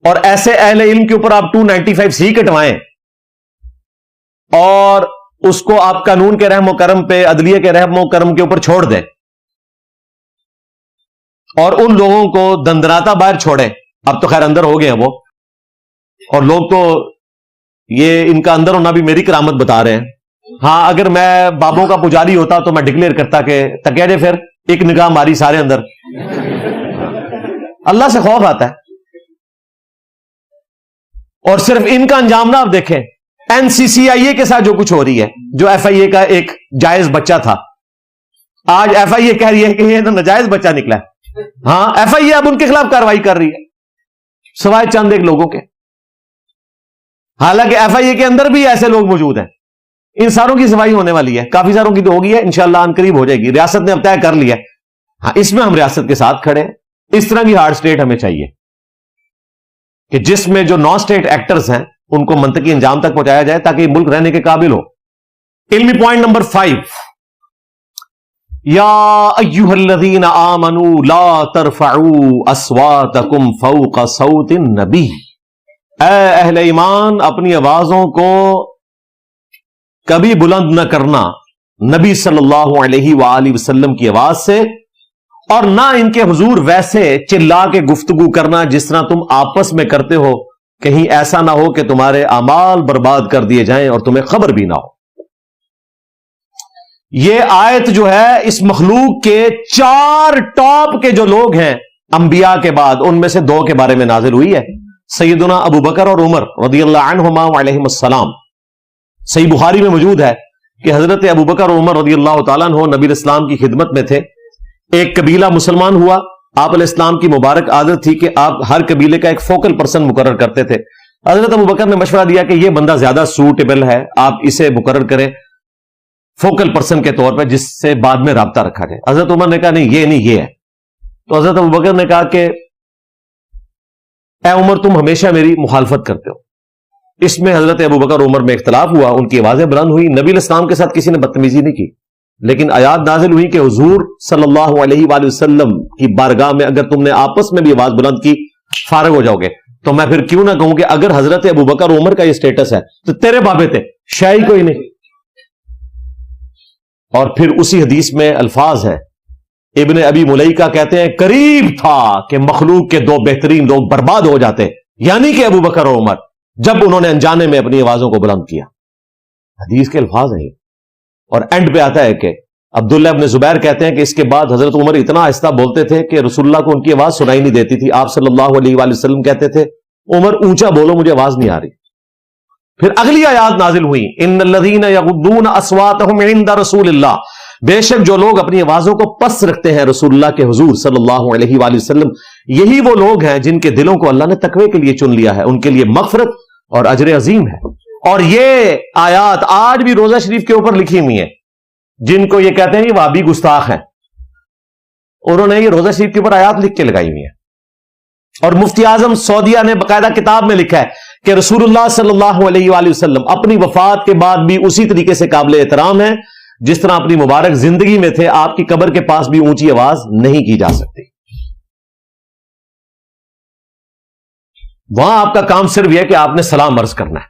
S2: اور ایسے اہل علم کے اوپر آپ 295C کٹوائیں اور اس کو آپ قانون کے رحم و کرم پہ, عدلیہ کے رحم و کرم کے اوپر چھوڑ دیں اور ان لوگوں کو دندراتا باہر چھوڑیں. اب تو خیر اندر ہو گئے ہیں وہ, اور لوگ تو یہ ان کا اندر ہونا بھی میری کرامت بتا رہے ہیں. ہاں اگر میں بابوں کا پجاری ہوتا تو میں ڈکلیئر کرتا کہ تکیہ پھر ایک نگاہ ماری سارے اندر. اللہ سے خوف آتا ہے. اور صرف ان کا انجام نہ آپ دیکھیں, NCCIA کے ساتھ جو کچھ ہو رہی ہے, جو FIA کا ایک جائز بچہ تھا, آج FIA کہہ رہی ہے کہ یہ تو ناجائز بچہ نکلا ہے. ہاں FIA اب ان کے خلاف کارروائی کر رہی ہے سوائے چند ایک لوگوں کے. حالانکہ FIA کے اندر بھی ایسے لوگ موجود ہیں. ان ساروں کی صفائی ہونے والی ہے, کافی ساروں کی تو ہوگی ہے, انشاءاللہ ان قریب ہو جائے گی. ریاست نے اب طے کر لیا ہے. ہاں اس میں ہم ریاست کے ساتھ کھڑے ہیں. اس طرح کی ہارڈ اسٹیٹ ہمیں چاہیے کہ جس میں جو نان اسٹیٹ ایکٹرز ہیں ان کو منطقی انجام تک پہنچایا جائے تاکہ ملک رہنے کے قابل ہو. علمی پوائنٹ نمبر 5, یا ایھا الذین آمنوا لا ترفعوا اصواتکم فوق صوت النبی. اے اہل ایمان, اپنی آوازوں کو کبھی بلند نہ کرنا نبی صلی اللہ علیہ وآلہ وسلم کی آواز سے, اور نہ ان کے حضور ویسے چلا کے گفتگو کرنا جس طرح تم آپس میں کرتے ہو, کہیں ایسا نہ ہو کہ تمہارے اعمال برباد کر دیے جائیں اور تمہیں خبر بھی نہ ہو. یہ آیت جو ہے اس مخلوق کے 4 ٹاپ کے جو لوگ ہیں انبیاء کے بعد, ان میں سے 2 کے بارے میں نازل ہوئی ہے, سیدنا ابو بکر اور عمر رضی اللہ عنہما وعلیہم السلام. صحیح بخاری میں موجود ہے کہ حضرت ابو بکر اور عمر رضی اللہ تعالیٰ عنہ نبی الاسلام کی خدمت میں تھے. ایک قبیلہ مسلمان ہوا, آپ علیہ السلام کی مبارک عادت تھی کہ آپ ہر قبیلے کا ایک فوکل پرسن مقرر کرتے تھے. حضرت ابو بکر نے مشورہ دیا کہ یہ بندہ زیادہ سوٹیبل ہے, آپ اسے مقرر کریں فوکل پرسن کے طور پہ جس سے بعد میں رابطہ رکھا جائے. حضرت عمر نے کہا نہیں یہ ہے. تو حضرت ابو بکر نے کہا کہ اے عمر تم ہمیشہ میری مخالفت کرتے ہو. اس میں حضرت ابو بکر عمر میں اختلاف ہوا, ان کی آوازیں بلند ہوئی. نبی الاسلام کے ساتھ کسی نے بدتمیزی نہیں کی, لیکن آیات نازل ہوئی کہ حضور صلی اللہ علیہ وآلہ وسلم کی بارگاہ میں اگر تم نے آپس میں بھی آواز بلند کی فارغ ہو جاؤ گے. تو میں پھر کیوں نہ کہوں کہ اگر حضرت ابو بکر عمر کا یہ سٹیٹس ہے تو تیرے بابے تھے شاہی کوئی نہیں. اور پھر اسی حدیث میں الفاظ ہے, ابن ابی ملیکہ کہتے ہیں قریب تھا کہ مخلوق کے 2 بہترین لوگ برباد ہو جاتے, یعنی کہ ابو بکر اور عمر, جب انہوں نے انجانے میں اپنی آوازوں کو بلند کیا. حدیث کے الفاظ ہیں. اور اینڈ پہ آتا ہے کہ عبداللہ ابن زبیر کہتے ہیں کہ اس کے بعد حضرت عمر اتنا آہستہ بولتے تھے کہ رسول اللہ کو ان کی آواز سنائی نہیں دیتی تھی. آپ صلی اللہ علیہ وآلہ وسلم کہتے تھے عمر اونچا بولو, مجھے آواز نہیں آ رہی. پھر اگلی آیات نازل ہوئی, ان الذین یغضون اصواتهم عند رسول اللہ, بے شک جو لوگ اپنی آوازوں کو پس رکھتے ہیں رسول اللہ کے حضور صلی اللہ علیہ وآلہ وسلم, یہی وہ لوگ ہیں جن کے دلوں کو اللہ نے تقوی کے لیے چن لیا ہے, ان کے لیے مغفرت اور اجر عظیم ہے. اور یہ آیات آج بھی روزہ شریف کے اوپر لکھی ہوئی ہیں. جن کو یہ کہتے ہیں یہ وہابی گستاخ ہیں, انہوں نے یہ روزہ شریف کے اوپر آیات لکھ کے لگائی ہوئی ہیں. اور مفتی اعظم سعودیہ نے باقاعدہ کتاب میں لکھا ہے کہ رسول اللہ صلی اللہ علیہ وآلہ وسلم اپنی وفات کے بعد بھی اسی طریقے سے قابل احترام ہیں جس طرح اپنی مبارک زندگی میں تھے. آپ کی قبر کے پاس بھی اونچی آواز نہیں کی جا سکتی. وہاں آپ کا کام صرف یہ کہ آپ نے سلام عرض کرنا ہے.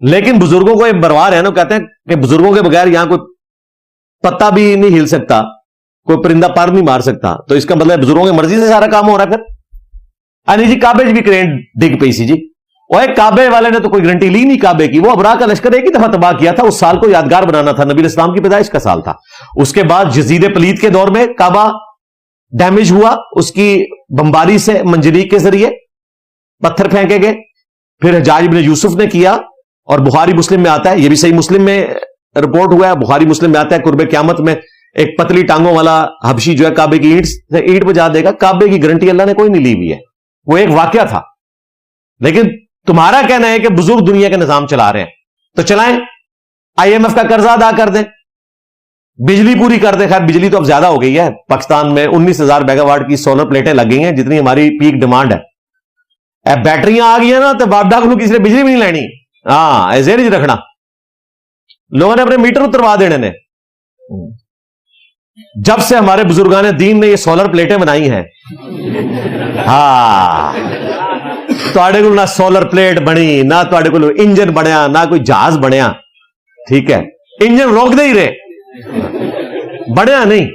S2: لیکن بزرگوں کو ایک بروار ہے نا, کہتے ہیں کہ بزرگوں کے بغیر یہاں کوئی پتا بھی نہیں ہل سکتا, کوئی پرندہ پر نہیں مار سکتا. تو اس کا مطلب بزرگوں کی مرضی سے سارا کام ہو رہا ہے. پھر نہیں جی کعبے بھی کرین ڈگ پئی سی جی, وہ ایک کعبے والے نے تو کوئی گارنٹی لی نہیں کعبے کی. وہ ابرا کا لشکر ایک ہی دفعہ تباہ کیا تھا, اس سال کو یادگار بنانا تھا, نبی اسلام کی پیدائش کا سال تھا. اس کے بعد یزید پلید کے دور میں کعبہ ڈیمیج ہوا, اس کی بمباری سے منجنیق کے ذریعے پتھر پھینکے گئے. پھر حجاج بن یوسف نے کیا, اور بخاری مسلم میں آتا ہے, یہ بھی صحیح مسلم میں رپورٹ ہوا ہے, بخاری مسلم میں آتا ہے, قرب قیامت میں ایک پتلی ٹانگوں والا حبشی جو ہے کعبے کی اینٹ بجا دے گا. کعبے کی گارنٹی اللہ نے کوئی نہیں لی ہوئی ہے, وہ ایک واقعہ تھا. لیکن تمہارا کہنا ہے کہ بزرگ دنیا کے نظام چلا رہے ہیں, تو چلائیں, IMF کا قرضہ ادا کر دیں, بجلی پوری کر دیں. خیر بجلی تو اب زیادہ ہو گئی ہے, پاکستان میں 19,000 میگا واٹ کی سولر پلیٹیں لگ گئی ہیں, جتنی ہماری پیک ڈیمانڈ ہے. بیٹریاں آ گئی ہیں نا, تو باپڈا کو کسی نے بجلی بھی نہیں لینی. ہاں ایسے نہیں رکھنا, لوگوں نے اپنے میٹر اتروا دینے نے. جب سے ہمارے بزرگان دین نے یہ سولر پلیٹیں بنائی ہیں, ہاں تھوڑے کو نہ سولر پلیٹ بنی, نہ تھوڑے کو انجن بنیا, نہ کوئی جہاز بنیا. ٹھیک ہے, انجن روک دے ہی رہے, بنیا نہیں.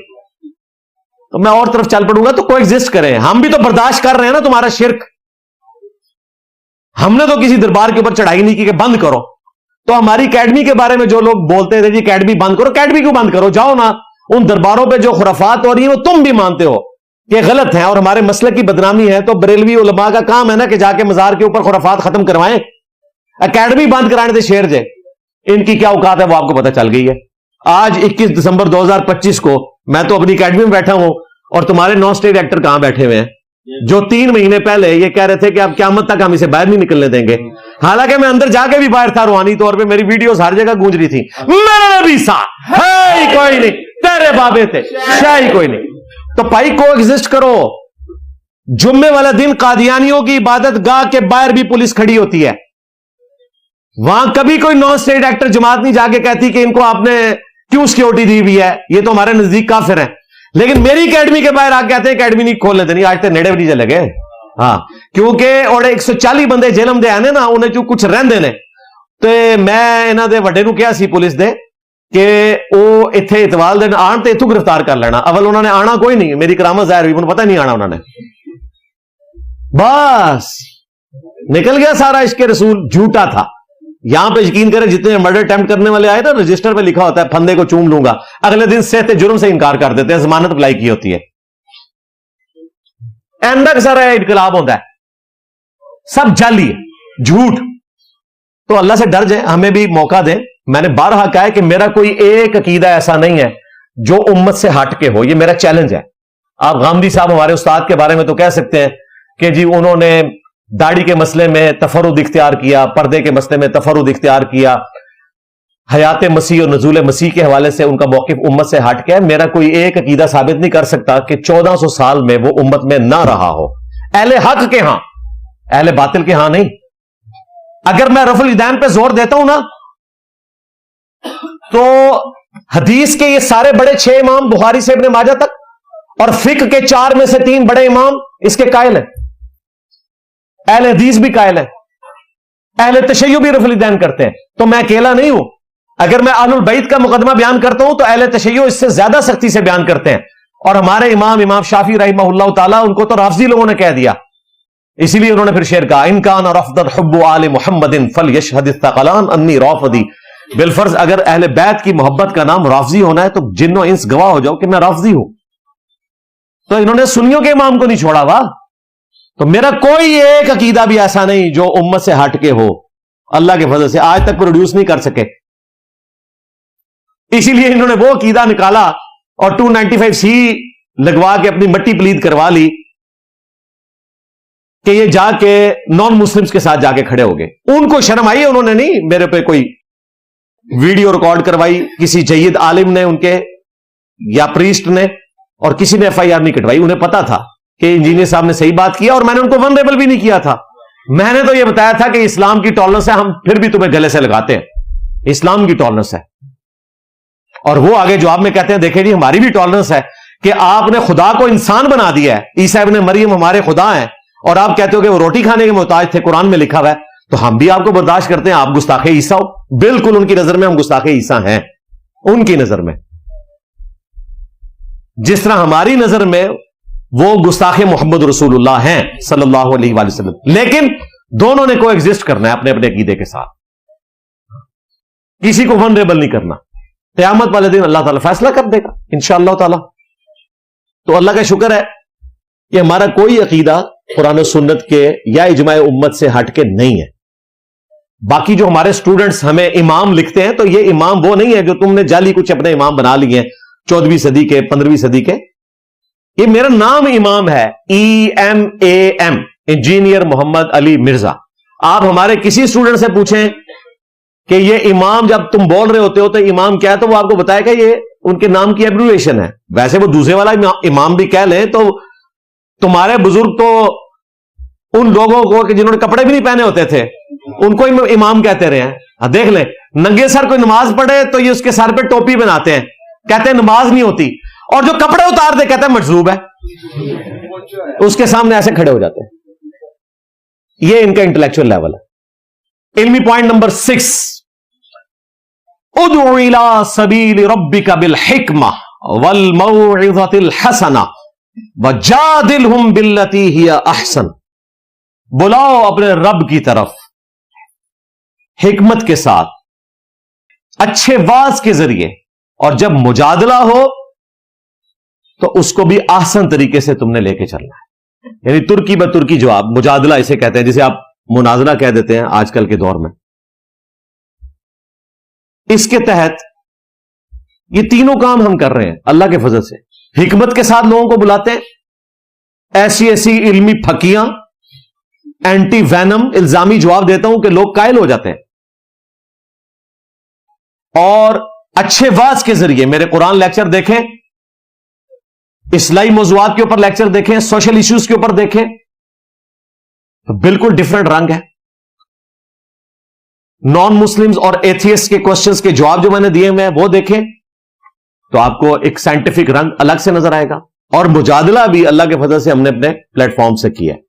S2: تو میں اور طرف چل پڑوں گا تو کو ایگزسٹ کریں. ہم بھی تو برداشت کر رہے ہیں نا تمہارا شرک. ہم نے تو کسی دربار کے اوپر چڑھائی نہیں کی کہ بند کرو. تو ہماری اکیڈمی کے بارے میں جو لوگ بولتے تھے جی اکیڈمی بند کرو, اکیڈمی کیوں بند کرو؟ جاؤ نا, ان درباروں پہ جو خرافات ہو رہی ہیں وہ تم بھی مانتے ہو کہ غلط ہیں اور ہمارے مسلک کی بدنامی ہے, تو بریلوی علماء کا کام ہے نا کہ جا کے مزار کے اوپر خرافات ختم کروائیں. اکیڈمی بند کرانے تھے شیر جے, ان کی کیا اوقات ہے وہ آپ کو پتہ چل گئی ہے. آج 21 دسمبر 2025 کو میں تو اپنی اکیڈمی میں بیٹھا ہوں, اور تمہارے نان اسٹیٹ ایکٹر کہاں بیٹھے ہوئے ہیں جو 3 مہینے پہلے یہ کہہ رہے تھے کہ اب قیامت تک ہم اسے باہر نہیں نکلنے دیں گے. حالانکہ میں اندر جا کے بھی باہر تھا, روحانی طور پہ میری ویڈیوز ہر جگہ گونج رہی تھی, میرے نبی سا ہے ہی کوئی نہیں, تیرے بابے تھے شاہی کوئی نہیں. تو بھائی کو ایگزسٹ کرو. جمعے والا دن قادیانیوں کی عبادت گاہ کے باہر بھی پولیس کھڑی ہوتی ہے, وہاں کبھی کوئی نان اسٹیٹ ایکٹر جماعت نہیں جا کے کہتی کہ ان کو آپ نے کیوں سیکورٹی دی ہوئی ہے, یہ تو ہمارے نزدیک کافر ہیں. لیکن میری اکیڈمی کے باہر آ کے کہتے ہیں اکیڈمی نہیں کھولنے دینی. آج تک نیڑے بھی نہیں چلے گئے. ہاں کیونکہ اور 140 بندے جیلم دے آنے نا, انہیں جو کچھ رہندے نے, تو میں انہاں دے وڈے نو کیا سی پولیس دے کہ وہ اتنے اتوال دن آن تے اتو گرفتار کر لینا. اول انہوں نے آنا کوئی نہیں, میری کرامت ظاہر ہوئی, انہوں پتہ نہیں آنا, انہوں نے بس نکل گیا سارا عشق رسول جھوٹا تھا. یہاں پہ یقین کریں جتنے مرڈر اٹیمپٹ کرنے والے آئے نا, رجسٹر پہ لکھا ہوتا ہے پھندے کو چوم لوں گا, اگلے دن صحت جرم سے انکار کر دیتے ہیں, ضمانت اپلائی کی ہوتی ہے. اینڈک سارا انقلاب ہوتا ہے, سب جعلی ہے, جھوٹ. تو اللہ سے ڈر جائیں, ہمیں بھی موقع دیں. میں نے بارہا کہا ہے کہ میرا کوئی ایک عقیدہ ایسا نہیں ہے جو امت سے ہٹ کے ہو, یہ میرا چیلنج ہے. آپ غامدی صاحب ہمارے استاد کے بارے میں تو کہہ سکتے ہیں کہ جی انہوں نے داڑھی کے مسئلے میں تفرد اختیار کیا, پردے کے مسئلے میں تفرد اختیار کیا, حیات مسیح اور نزول مسیح کے حوالے سے ان کا موقف امت سے ہٹ کے ہے. میرا کوئی ایک عقیدہ ثابت نہیں کر سکتا کہ 1400 سال میں وہ امت میں نہ رہا ہو. اہل حق کے ہاں, اہل باطل کے ہاں نہیں. اگر میں رفع الیدین پہ زور دیتا ہوں نا, تو حدیث کے یہ سارے بڑے 6 امام بخاری سے ابن ماجہ تک, اور فقہ کے 4 میں سے 3 بڑے امام اس کے قائل ہیں. اہل حدیث بھی قائل ہیں, اہل تشیع بھی رفع الیدین کرتے ہیں. تو میں اکیلا نہیں ہوں. اگر میں اہل البیت کا مقدمہ بیان کرتا ہوں تو اہل تشیع اس سے زیادہ سختی سے بیان کرتے ہیں. اور ہمارے امام شافعی رحمہ اللہ تعالیٰ, ان کو تو رافضی لوگوں نے کہہ دیا, اسی لیے انہوں نے پھر شعر کہا, ان کان رفض حب آل محمد فلیشہد الثقلان انی رافضی. بالفرض اگر اہل بیت کی محبت کا نام رافضی ہونا ہے تو جن و انس گواہ ہو جاؤ کہ میں رافضی ہوں. تو انہوں نے سنیوں کے امام کو نہیں چھوڑا وا. تو میرا کوئی ایک عقیدہ بھی ایسا نہیں جو امت سے ہٹ کے ہو, اللہ کے فضل سے آج تک پروڈیوس نہیں کر سکے. اسی لیے انہوں نے وہ عقیدہ نکالا اور 295C لگوا کے اپنی مٹی پلید کروا لی کہ یہ جا کے نان مسلمز کے ساتھ جا کے کھڑے ہو گئے. ان کو شرم آئی, انہوں نے نہیں میرے پہ کوئی ویڈیو ریکارڈ کروائی کسی جید عالم نے ان کے یا پریسٹ نے, اور کسی نے FIR نہیں کٹوائی. انہیں پتا تھا کہ انجینئر صاحب نے صحیح بات کیا, اور میں نے ان کو ونریبل بھی نہیں کیا تھا. میں نے تو یہ بتایا تھا کہ اسلام کی ٹالرنس ہے, ہم پھر بھی تمہیں گلے سے لگاتے ہیں, اسلام کی ٹالرنس ہے. اور وہ آگے جواب میں کہتے ہیں دیکھیں جی ہماری بھی ٹالرنس ہے کہ آپ نے خدا کو انسان بنا دیا ہے, عیسیٰ ابن مریم ہمارے خدا ہیں, اور آپ کہتے ہو کہ وہ روٹی کھانے کے محتاج تھے, قرآن میں لکھا ہوا ہے. تو ہم بھی آپ کو برداشت کرتے ہیں، آپ گستاخ عیسیٰ ہو. بالکل ان کی نظر میں ہم گستاخ عیسیٰ ہیں، ان کی نظر میں، جس طرح ہماری نظر میں وہ گستاخ محمد رسول اللہ ہیں صلی اللہ علیہ وآلہ وسلم. لیکن دونوں نے کو ایگزسٹ کرنا ہے اپنے اپنے عقیدے کے ساتھ، کسی کو ونریبل نہیں کرنا. قیامت والے دن اللہ تعالیٰ فیصلہ کر دے گا انشاءاللہ تعالی. تو اللہ کا شکر ہے کہ ہمارا کوئی عقیدہ قرآن و سنت کے یا اجماع امت سے ہٹ کے نہیں ہے. باقی جو ہمارے اسٹوڈنٹس ہمیں امام لکھتے ہیں، تو یہ امام وہ نہیں ہے جو تم نے جعلی کچھ اپنے امام بنا لیے ہیں 14ویں صدی کے 15ویں صدی کے. یہ میرا نام امام ہے، EMAM، انجینئر محمد علی مرزا. آپ ہمارے کسی اسٹوڈنٹ سے پوچھیں کہ یہ امام جب تم بول رہے ہوتے ہو تو امام کیا ہے، تو وہ آپ کو بتائے گا یہ ان کے نام کی ایبریویشن ہے. ویسے وہ دوسرے والا امام بھی کہہ لیں تو تمہارے بزرگ تو ان لوگوں کو کہ جنہوں نے کپڑے بھی نہیں پہنے ہوتے تھے ان کو امام کہتے رہے ہیں. دیکھ لیں، ننگے سر کوئی نماز پڑھے تو یہ اس کے سر پہ ٹوپی بناتے ہیں، کہتے ہیں نماز نہیں ہوتی، اور جو کپڑے اتار دے کہتے ہیں مجذوب ہے. اس کے سامنے ایسے کھڑے ہو جاتے ہیں. یہ ان کا انٹلیکچوئل لیول ہے. علمی پوائنٹ نمبر 6، ادعو الی سبیل ربک بالحکمہ والموعظۃ الحسنہ وجادلہم باللتی ہی احسن. بلاؤ اپنے رب کی طرف حکمت کے ساتھ، اچھے واز کے ذریعے، اور جب مجادلہ ہو تو اس کو بھی احسن طریقے سے تم نے لے کے چلنا ہے. یعنی ترکی بترکی جواب، مجادلہ اسے کہتے ہیں، جسے آپ مناظرہ کہہ دیتے ہیں آج کل کے دور میں. اس کے تحت یہ تینوں کام ہم کر رہے ہیں اللہ کے فضل سے. حکمت کے ساتھ لوگوں کو بلاتے ہیں، ایسی ایسی علمی پھکیاں، اینٹی وینم الزامی جواب دیتا ہوں کہ لوگ قائل ہو جاتے ہیں. اور اچھے واز کے ذریعے میرے قرآن لیکچر دیکھیں، اصلاحی موضوعات کے اوپر لیکچر دیکھیں، سوشل ایشوز کے اوپر دیکھیں، تو بالکل ڈفرنٹ رنگ ہے. نان مسلمز اور ایتھیسٹ کے کوشچنز کے جواب جو میں نے دیے ہوئے ہیں وہ دیکھیں تو آپ کو ایک سائنٹیفک رنگ الگ سے نظر آئے گا. اور مجادلہ بھی اللہ کے فضل سے ہم نے اپنے پلیٹ فارم سے کیا ہے.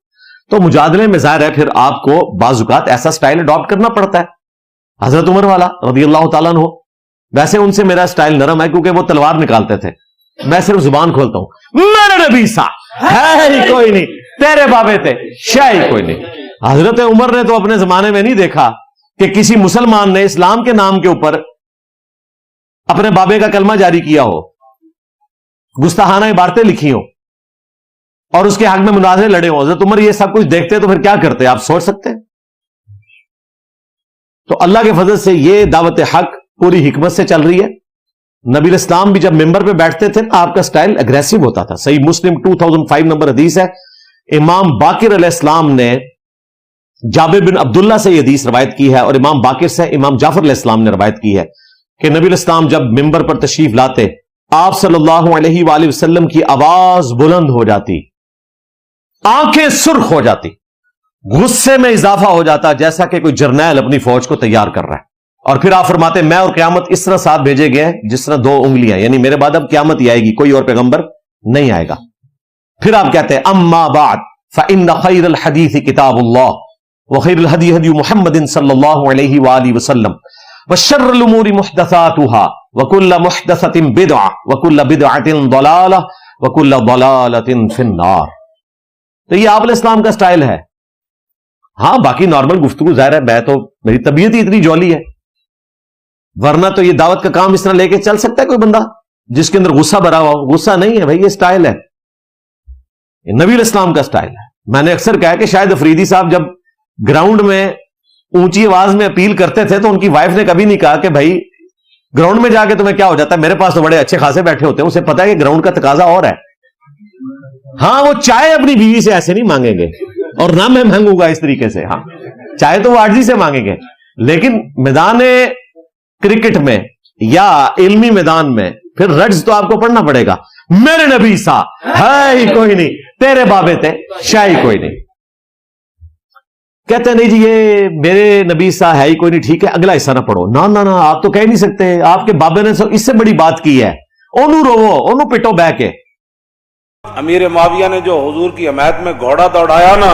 S2: تو مجادلے میں ظاہر ہے پھر آپ کو بعض اوقات ایسا سٹائل اڈاپٹ کرنا پڑتا ہے. حضرت عمر والا رضی اللہ تعالیٰ عنہ، ویسے ان سے میرا سٹائل نرم ہے کیونکہ وہ تلوار نکالتے تھے، میں صرف زبان کھولتا ہوں. میرے نبی سا ہے ہی کوئی نہیں، تیرے بابے تھے شاہی کوئی نہیں. حضرت عمر نے تو اپنے زمانے میں نہیں دیکھا کہ کسی مسلمان نے اسلام کے نام کے اوپر اپنے بابے کا کلمہ جاری کیا ہو، گستاخانہ عبارتیں لکھی ہوں اور اس کے حق میں مناظرے لڑے ہوں. حضرت عمر یہ سب کچھ دیکھتے تو پھر کیا کرتے آپ سوچ سکتے ہیں. تو اللہ کے فضل سے یہ دعوت حق پوری حکمت سے چل رہی ہے. نبی الاسلام بھی جب ممبر پہ بیٹھتے تھے آپ کا سٹائل اگریسو ہوتا تھا. صحیح مسلم 2005 نمبر حدیث ہے. امام باقر علیہ السلام نے جابر بن عبداللہ سے یہ حدیث روایت کی ہے، اور امام باقر سے امام جعفر علیہ السلام نے روایت کی ہے کہ نبی الاسلام جب ممبر پر تشریف لاتے آپ صلی اللہ علیہ وآلہ وسلم کی آواز بلند ہو جاتی، آنکھیں سرخ ہو جاتی، غصے میں اضافہ ہو جاتا جیسا کہ کوئی جرنیل اپنی فوج کو تیار کر رہا ہے. اور پھر آپ فرماتے میں اور قیامت اس طرح ساتھ بھیجے گئے جس طرح 2 انگلیاں، یعنی میرے بعد اب قیامت ہی آئے گی، کوئی اور پیغمبر نہیں آئے گا. پھر آپ کہتے ہیں اما بعد فإن خیر الحدیث کتاب اللہ وخیر الہدی ہدی محمد صلی اللہ علیہ وآلہ وسلم وشر الامور محدثاتها وکل محدثۃ بدعہ وکل بدعۃ ضلالہ وکل ضلالۃ فی النار. تو یہ آپ علیہ السلام کا سٹائل ہے. ہاں باقی نارمل گفتگو ظاہر ہے، میں تو میری طبیعت ہی اتنی جولی ہے، ورنہ تو یہ دعوت کا کام اس طرح لے کے چل سکتا ہے کوئی بندہ جس کے اندر غصہ بھرا ہوا ہو. غصہ نہیں ہے بھائی، یہ سٹائل ہے، یہ نبی علیہ السلام کا سٹائل ہے. میں نے اکثر کہا کہ شاید افریدی صاحب جب گراؤنڈ میں اونچی آواز میں اپیل کرتے تھے تو ان کی وائف نے کبھی نہیں کہا کہ بھائی گراؤنڈ میں جا کے تمہیں کیا ہو جاتا ہے، میرے پاس تو بڑے اچھے خاصے بیٹھے ہوتے ہیں. اسے پتا ہے کہ گراؤنڈ کا تقاضا اور ہے. ہاں وہ چائے اپنی بیوی سے ایسے نہیں مانگیں گے اور نہ میں مانگوں گا اس طریقے سے. ہاں چائے تو وہ عاجزی سے مانگیں گے، لیکن میدان کرکٹ میں یا علمی میدان میں پھر رڈز تو آپ کو پڑھنا پڑے گا. میرے نبی سا ہے ہی کوئی نہیں، تیرے بابے تھے شاہی کوئی نہیں. کہتے ہیں نہیں جی یہ میرے نبی سا ہے ہی کوئی نہیں، ٹھیک ہے اگلا حصہ نہ پڑھو. نہ آپ تو کہہ نہیں سکتے، آپ کے بابے نے اس سے بڑی بات کی ہے. اونو رو اونو پٹو بہ کے.
S4: امیر معاویہ نے جو حضور کی حمایت میں گھوڑا دوڑایا نا،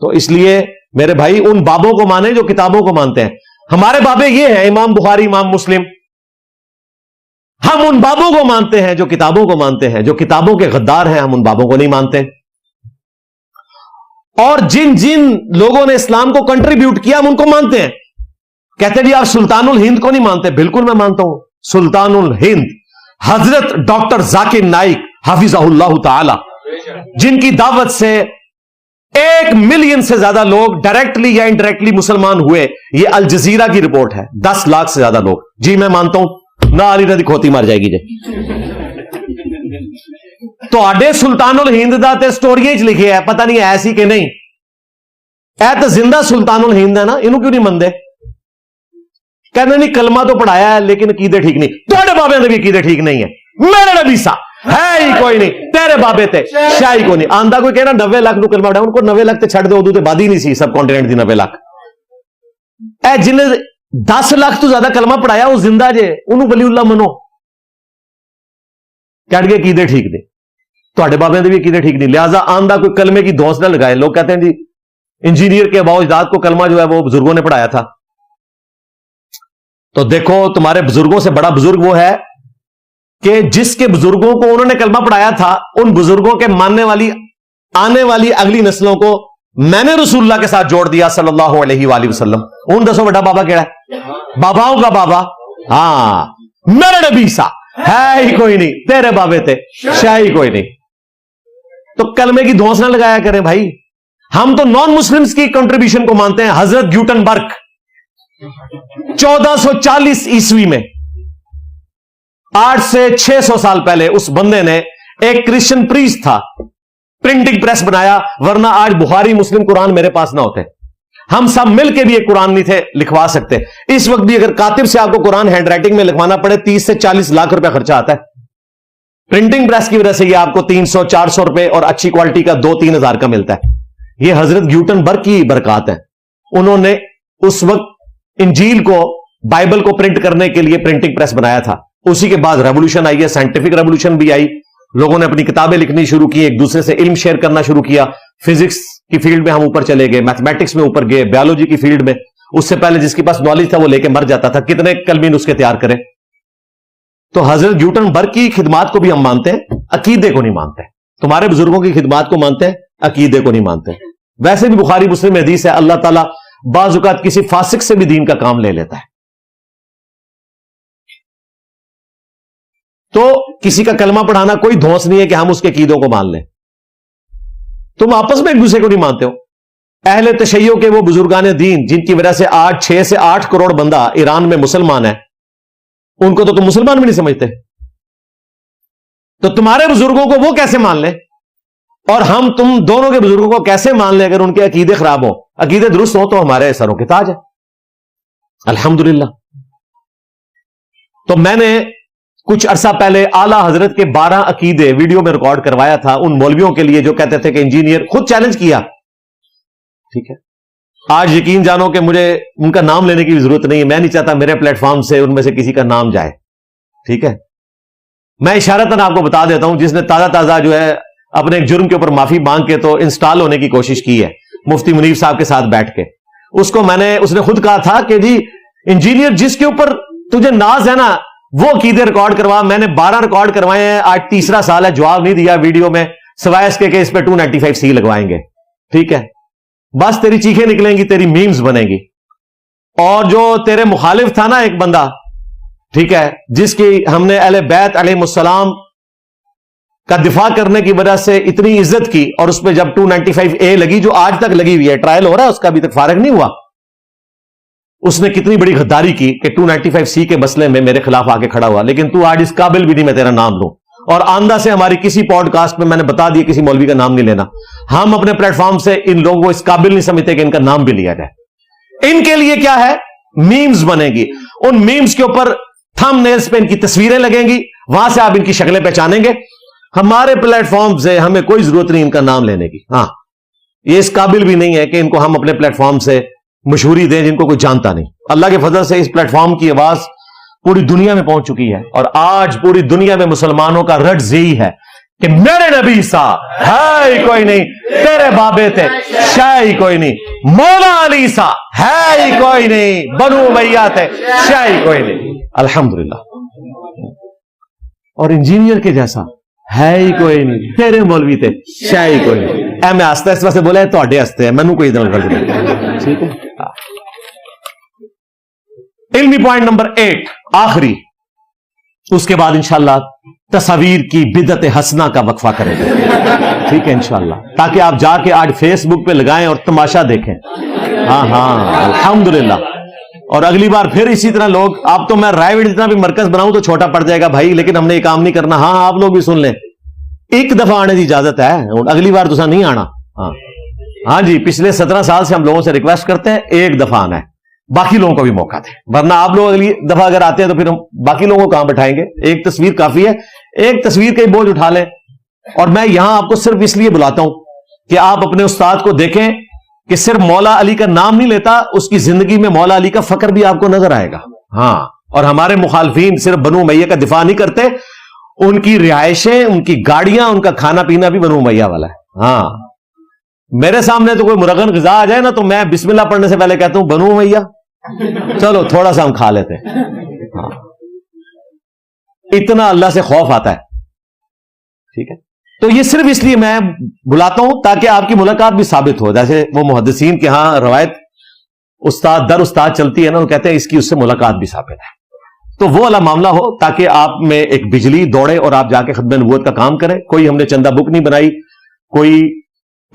S2: تو اس لیے میرے بھائی ان بابوں کو مانیں جو کتابوں کو مانتے ہیں. ہمارے بابے یہ ہیں امام بخاری, امام مسلم. ہم ان بابوں کو مانتے ہیں جو کتابوں کو مانتے ہیں. جو کتابوں کے غدار ہیں ہم ان بابوں کو نہیں مانتے. اور جن جن لوگوں نے اسلام کو کنٹریبیوٹ کیا ہم ان کو مانتے ہیں. کہتے جی آپ سلطان الہند کو نہیں مانتے. بالکل میں مانتا ہوں. سلطان الہند حضرت ڈاکٹر ذاکر نائک حفظہ اللہ تعالی, جن کی دعوت سے 1 ملین سے زیادہ لوگ ڈائریکٹلی یا انڈائریکٹلی مسلمان ہوئے. یہ الجزیرہ کی رپورٹ ہے. 10 لاکھ سے زیادہ لوگ. جی میں مانتا ہوں. نہ علی ردی کھوتی مر جائے گی جی. تو آڈے سلطان الہند دا تے سٹوریاں وچ لکھے ہے, پتہ نہیں ایسی کہ نہیں. اے تو زندہ سلطان الہند ہے نا, انہوں کیوں نہیں مندے؟ کہنے نہیں کلمہ تو پڑھایا ہے لیکن عقیدے ٹھیک نہیں. تھوڑے بابے نے بھی عقیدے ٹھیک نہیں ہے. میرے نبی سا ہے ہی کوئی نہیں, تیرے بابے تے شاہی کوئی نہیں. آندہ کوئی کہنا 90 لاکھ نو کلمہ پڑھایا, ان کو 90 لاکھ تے چھڑ دے, ادو تے بادی نہیں سی سب کانٹیننٹ دی 90 لاکھ. اے جن 10 لاکھ تو زیادہ کلمہ پڑھایا وہ زندہ جے, انہوں ولی اللہ منو. کہہ گئے عقیدے ٹھیک نہیں, تھوڑے بابے دے بھی عقیدے ٹھیک نہیں. لہٰذا آندہ کوئی کلمے کی دوست نہ لگائے. لوگ کہتے ہیں جی انجینئر کے اباؤ اجداد کو کلمہ جو ہے وہ بزرگوں نے پڑھایا تھا. تو دیکھو تمہارے بزرگوں سے بڑا بزرگ وہ ہے کہ جس کے بزرگوں کو انہوں نے کلمہ پڑھایا تھا, ان بزرگوں کے ماننے والی آنے والی اگلی نسلوں کو میں نے رسول اللہ کے ساتھ جوڑ دیا صلی اللہ علیہ وآلہ وسلم. ان دسو بڑا بابا کیڑا ہے؟ باباؤں کا بابا. ہاں میرے نبی سا ہے ہی کوئی نہیں, تیرے بابے تے شاہ ہی کوئی نہیں. تو کلمے کی دھونس نہ لگایا کریں بھائی. ہم تو نان مسلمز کی کنٹریبیوشن کو مانتے ہیں. حضرت گیوٹنبرگ 1440 عیسوی میں, 8 سے 600 سال پہلے, اس بندے نے ایک کرسچن پریسٹ تھا, پرنٹنگ پریس بنایا. ورنہ آج بخاری مسلم قرآن میرے پاس نہ ہوتے. ہم سب مل کے بھی ایک قرآن نہیں تھے لکھوا سکتے. اس وقت بھی اگر کاتب سے آپ کو قرآن ہینڈ رائٹنگ میں لکھوانا پڑے 30 سے 40 لاکھ روپے خرچہ آتا ہے. پرنٹنگ پریس کی وجہ سے یہ آپ کو 300-400 روپے اور اچھی کوالٹی کا 2-3 ہزار کا ملتا ہے. یہ حضرت گیوٹنبرگ کی برکات ہے. انہوں نے اس وقت انجیل کو, بائبل کو پرنٹ کرنے کے لیے پرنٹنگ پریس بنایا تھا. اسی کے بعد ریولوشن آئی ہے, سائنٹیفک ریولوشن بھی آئی. لوگوں نے اپنی کتابیں لکھنی شروع کی, ایک دوسرے سے علم شیئر کرنا شروع کیا. فزکس کی فیلڈ میں ہم اوپر چلے گئے, میتھمیٹکس میں اوپر گئے, بیولوجی کی فیلڈ میں. اس سے پہلے جس کے پاس نالج تھا وہ لے کے مر جاتا تھا. کتنے کلمی نسخے تیار کریں. تو حضرت گیوٹنبرگ کی خدمات کو بھی ہم مانتے ہیں, عقیدے کو نہیں مانتے. تمہارے بزرگوں کی خدمات کو مانتے ہیں, عقیدے کو نہیں مانتے. ویسے بھی بخاری مسلم میں حدیث ہے, اللہ تعالیٰ بعض اوقات کسی فاسق سے بھی دین کا کام لے لیتا ہے. تو کسی کا کلمہ پڑھانا کوئی دھونس نہیں ہے کہ ہم اس کے عقیدوں کو مان لیں. تم آپس میں ایک دوسرے کو نہیں مانتے ہو. اہل تشیع کے وہ بزرگان دین جن کی وجہ سے آج 6 سے 8 کروڑ بندہ ایران میں مسلمان ہے, ان کو تو تم مسلمان بھی نہیں سمجھتے. تو تمہارے بزرگوں کو وہ کیسے مان لیں, اور ہم تم دونوں کے بزرگوں کو کیسے مان لیں اگر ان کے عقیدے خراب ہو. عقیدے درست ہو تو ہمارے سروں کے تاج ہے الحمدللہ. تو میں نے کچھ عرصہ پہلے اعلی حضرت کے 12 عقیدے ویڈیو میں ریکارڈ کروایا تھا ان مولویوں کے لیے جو کہتے تھے کہ انجینئر, خود چیلنج کیا. ٹھیک ہے, آج یقین جانو کہ مجھے ان کا نام لینے کی ضرورت نہیں ہے. میں نہیں چاہتا میرے پلیٹ فارم سے ان میں سے کسی کا نام جائے. ٹھیک ہے, میں اشارتاً آپ کو بتا دیتا ہوں, جس نے تازہ جو ہے اپنے ایک جرم کے اوپر معافی مانگ کے تو انسٹال ہونے کی کوشش کی ہے مفتی منیر صاحب کے ساتھ بیٹھ کے. اس نے خود کہا تھا کہ جی انجینئر جس کے اوپر تجھے ناز ہے نا وہ عقیدے ریکارڈ کروا. میں نے 12 ریکارڈ کروائے ہیں, آج تیسرا سال ہے, جواب نہیں دیا ویڈیو میں, سوائے اس کے کہ اس پہ 295C لگوائیں گے. ٹھیک ہے, بس تیری چیخیں نکلیں گی, تیری میمز بنیں گی. اور جو تیرے مخالف تھا نا ایک بندہ, ٹھیک ہے, جس کی ہم نے اہل بیت علیہ السلام کا دفاع کرنے کی وجہ سے اتنی عزت کی, اور اس پہ جب 295A لگی جو آج تک لگی ہوئی ہے, ٹرائل ہو رہا ہے اس کا, ابھی تک فارغ نہیں ہوا, اس نے کتنی بڑی غداری کی کہ 295C کے مسئلے میں میرے خلاف آ کے کھڑا ہوا. لیکن تو آج اس قابل بھی نہیں میں تیرا نام لوں. اور آندہ سے ہماری کسی پوڈ کاسٹ میں نے بتا دیا کسی مولوی کا نام نہیں لینا. ہم اپنے پلیٹ فارم سے ان لوگوں کو اس قابل نہیں سمجھتے کہ ان کا نام بھی لیا جائے. ان کے لیے کیا ہے, میمز بنے گی. ان میمز کے اوپر تھم نیلز پہ ان کی تصویریں لگیں گی, وہاں سے آپ ان کی شکلیں پہچانیں گے. ہمارے پلیٹ فارم سے ہمیں کوئی ضرورت نہیں ان کا نام لینے کی. ہاں, یہ اس قابل بھی نہیں ہے کہ ان کو ہم اپنے پلیٹ فارم سے مشہوری دیں جن کو کوئی جانتا نہیں. اللہ کے فضل سے اس پلیٹ فارم کی آواز پوری دنیا میں پہنچ چکی ہے, اور آج پوری دنیا میں مسلمانوں کا رٹز یہی ہے کہ میرے نبی سا ہے ہی کوئی نہیں، تیرے بابے تھے شے ہی کوئی نہیں، مولا علی سا ہے ہی کوئی نہیں، بنو امیہ تھے شے ہی کوئی نہیں، الحمدللہ۔ اور انجینئر کے جیسا ہے ہی کوئی نہیں، تیرے مولوی تھے شے ہی کوئی نہیں۔ اے میں آستے اس واسطے بولا ہے تواڈے ہستے ہے، مینوں کوئی ادھر غلط نہیں، ٹھیک ہے۔ علمی پوائنٹ نمبر 8 آخری، اس کے بعد انشاءاللہ تصاویر کی بدعت حسنہ کا وقفہ کریں گے، ٹھیک ہے انشاءاللہ، تاکہ آپ جا کے آج فیس بک پہ لگائیں اور تماشا دیکھیں۔ ہاں الحمدللہ۔ اور اگلی بار پھر اسی طرح لوگ، آپ تو میں رائیوڈ جتنا بھی مرکز بناؤں تو چھوٹا پڑ جائے گا بھائی، لیکن ہم نے یہ کام نہیں کرنا۔ ہاں آپ لوگ بھی سن لیں، ایک دفعہ آنے کی اجازت ہے، اگلی بار تو نہیں آنا۔ ہاں جی، پچھلے 17 سال سے ہم لوگوں سے ریکویسٹ کرتے ہیں ایک دفعہ آنا ہے، باقی لوگوں کو بھی موقع دیں، ورنہ آپ لوگ اگلی دفعہ اگر آتے ہیں تو پھر ہم باقی لوگوں کو کہاں بٹھائیں گے؟ ایک تصویر کافی ہے، ایک تصویر کا ہی بوجھ اٹھا لیں۔ اور میں یہاں آپ کو صرف اس لیے بلاتا ہوں کہ آپ اپنے استاد کو دیکھیں کہ صرف مولا علی کا نام نہیں لیتا، اس کی زندگی میں مولا علی کا فخر بھی آپ کو نظر آئے گا۔ ہاں، اور ہمارے مخالفین صرف بنو امیہ کا دفاع نہیں کرتے، ان کی رہائشیں، ان کی گاڑیاں، ان کا کھانا پینا بھی بنو امیہ والا ہے۔ ہاں، میرے سامنے تو کوئی مرغن غذا آ جائے نا تو میں بسم اللہ پڑھنے سے پہلے کہتا ہوں بنو امیہ، چلو تھوڑا سا ہم کھا لیتے ہیں۔ ہاں، اتنا اللہ سے خوف آتا ہے، ٹھیک ہے۔ تو یہ صرف اس لیے میں بلاتا ہوں تاکہ آپ کی ملاقات بھی ثابت ہو، جیسے وہ محدثین کے ہاں روایت استاد در استاد چلتی ہے نا، وہ کہتے ہیں اس کی اس سے ملاقات بھی ثابت ہے، تو وہ والا معاملہ ہو تاکہ آپ میں ایک بجلی دوڑے اور آپ جا کے ختم نبوت کا کام کریں۔ کوئی ہم نے چندہ بک نہیں بنائی، کوئی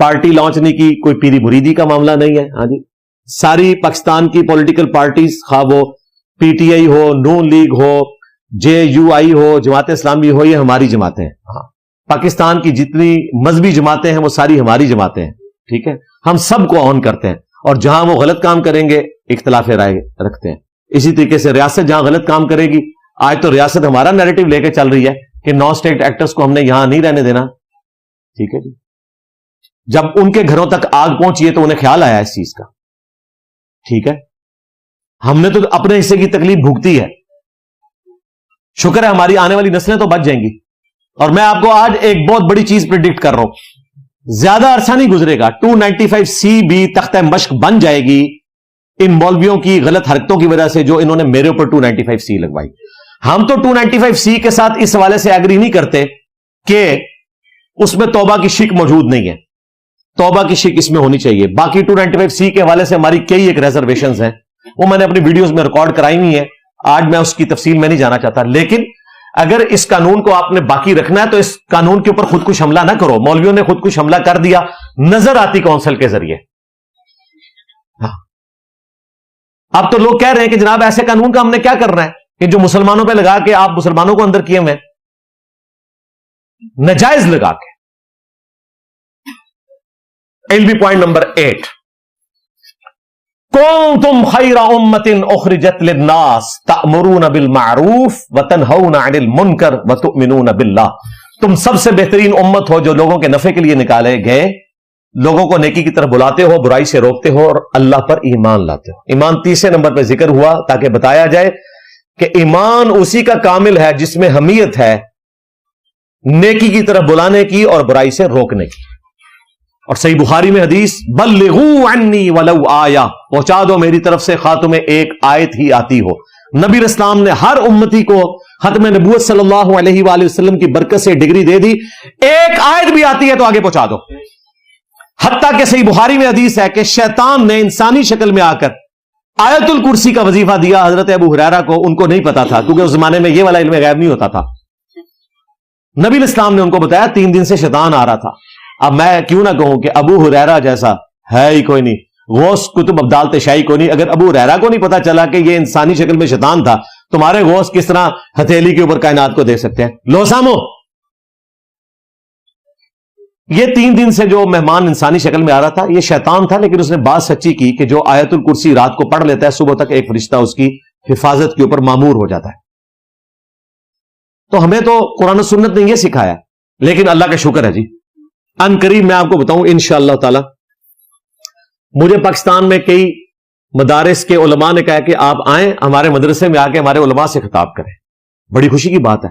S2: پارٹی لانچ نہیں کی، کوئی پیری مریدی کا معاملہ نہیں ہے۔ ہاں جی، ساری پاکستان کی پولیٹیکل پارٹیز، خواہ وہ پی ٹی آئی ہو، نون لیگ ہو، جے یو آئی ہو، جماعت اسلامی ہو، یہ ہماری جماعتیں ہیں۔ ہاں، پاکستان کی جتنی مذہبی جماعتیں ہیں وہ ساری ہماری جماعتیں ہیں، ٹھیک ہے۔ ہم سب کو آن کرتے ہیں، اور جہاں وہ غلط کام کریں گے اختلاف رائے رکھتے ہیں۔ اسی طریقے سے ریاست جہاں غلط کام کرے گی، آج تو ریاست ہمارا نیریٹو لے کے چل رہی ہے کہ نان اسٹیٹ ایکٹرز کو ہم نے یہاں نہیں رہنے دینا، ٹھیک ہے جی۔ جب ان کے گھروں تک آگ پہنچی ہے تو انہیں خیال آیا اس چیز کا، ٹھیک ہے۔ ہم نے تو اپنے حصے کی تکلیف بھگتی ہے، شکر ہے ہماری آنے والی نسلیں تو بچ جائیں گی۔ اور میں آپ کو آج ایک بہت بڑی چیز پریڈکٹ کر رہا ہوں، زیادہ عرصہ نہیں گزرے گا، 295C بھی تختہ مشق بن جائے گی ان مولویوں کی غلط حرکتوں کی وجہ سے جو انہوں نے میرے اوپر 295C لگوائی۔ ہم تو 295C کے ساتھ اس حوالے سے ایگری نہیں کرتے کہ اس میں توبہ کی شک موجود نہیں ہے، توبہ کی شک اس میں ہونی چاہیے۔ باقی 295C کے حوالے سے ہماری کئی ایک ریزرویشنز ہیں، وہ میں نے اپنی ویڈیوز میں ریکارڈ کرائی ہوئی ہیں، آج میں اس کی تفصیل میں نہیں جانا چاہتا۔ لیکن اگر اس قانون کو آپ نے باقی رکھنا ہے تو اس قانون کے اوپر خودکش حملہ نہ کرو۔ مولویوں نے خودکش حملہ کر دیا نظر آتی کونسل کے ذریعے۔ اب تو لوگ کہہ رہے ہیں کہ جناب ایسے قانون کا ہم نے کیا کرنا ہے کہ جو مسلمانوں پہ لگا کے آپ مسلمانوں کو اندر کیے ہوئے نجائز لگا کے۔ علمی پوائنٹ نمبر 8، کنتم خیر امت اخرجت للناس تأمرون بالمعروف وتنہون عن المنکر وتؤمنون باللہ۔ تم سب سے بہترین امت ہو جو لوگوں کے نفع کے لیے نکالے گئے، لوگوں کو نیکی کی طرف بلاتے ہو، برائی سے روکتے ہو اور اللہ پر ایمان لاتے ہو۔ ایمان تیسرے نمبر پہ ذکر ہوا تاکہ بتایا جائے کہ ایمان اسی کا کامل ہے جس میں حمیت ہے نیکی کی طرف بلانے کی اور برائی سے روکنے کی۔ اور صحیح بخاری میں حدیث، بلغوا عنی ولو آیہ، پہنچا دو میری طرف سے خواہ تمہیں ایک آیت ہی آتی ہو۔ نبی علیہ السلام نے ہر امتی کو ختم نبوت صلی اللہ علیہ وآلہ وسلم کی برکت سے ڈگری دے دی، ایک آیت بھی آتی ہے تو آگے پہنچا دو۔ حتیٰ کہ صحیح بخاری میں حدیث ہے کہ شیطان نے انسانی شکل میں آ کر آیت الکرسی کا وظیفہ دیا حضرت ابو ہریرہ کو، ان کو نہیں پتا تھا کیونکہ اس زمانے میں یہ والا علم غیب نہیں ہوتا تھا۔ نبی علیہ السلام نے ان کو بتایا، 3 دن سے شیطان آ رہا تھا۔ اب میں کیوں نہ کہوں کہ ابو ہریرہ جیسا ہے ہی کوئی نہیں، غوث کتب ابدال تشائی کوئی نہیں۔ اگر ابو ہریرہ کو نہیں پتا چلا کہ یہ انسانی شکل میں شیطان تھا، تمہارے غوث کس طرح ہتھیلی کے اوپر کائنات کو دیکھ سکتے ہیں؟ لو سامو، یہ 3 دن سے جو مہمان انسانی شکل میں آ رہا تھا یہ شیطان تھا، لیکن اس نے بات سچی کی کہ جو آیت الکرسی رات کو پڑھ لیتا ہے صبح تک ایک فرشتہ اس کی حفاظت کے اوپر مامور ہو جاتا ہے۔ تو ہمیں تو قرآن و سنت نے یہ سکھایا، لیکن اللہ کا شکر ہے جی، ان قریب میں آپ کو بتاؤں انشاءاللہ تعالی، مجھے پاکستان میں کئی مدارس کے علماء نے کہا کہ آپ آئیں ہمارے مدرسے میں آ کے ہمارے علماء سے خطاب کریں۔ بڑی خوشی کی بات ہے،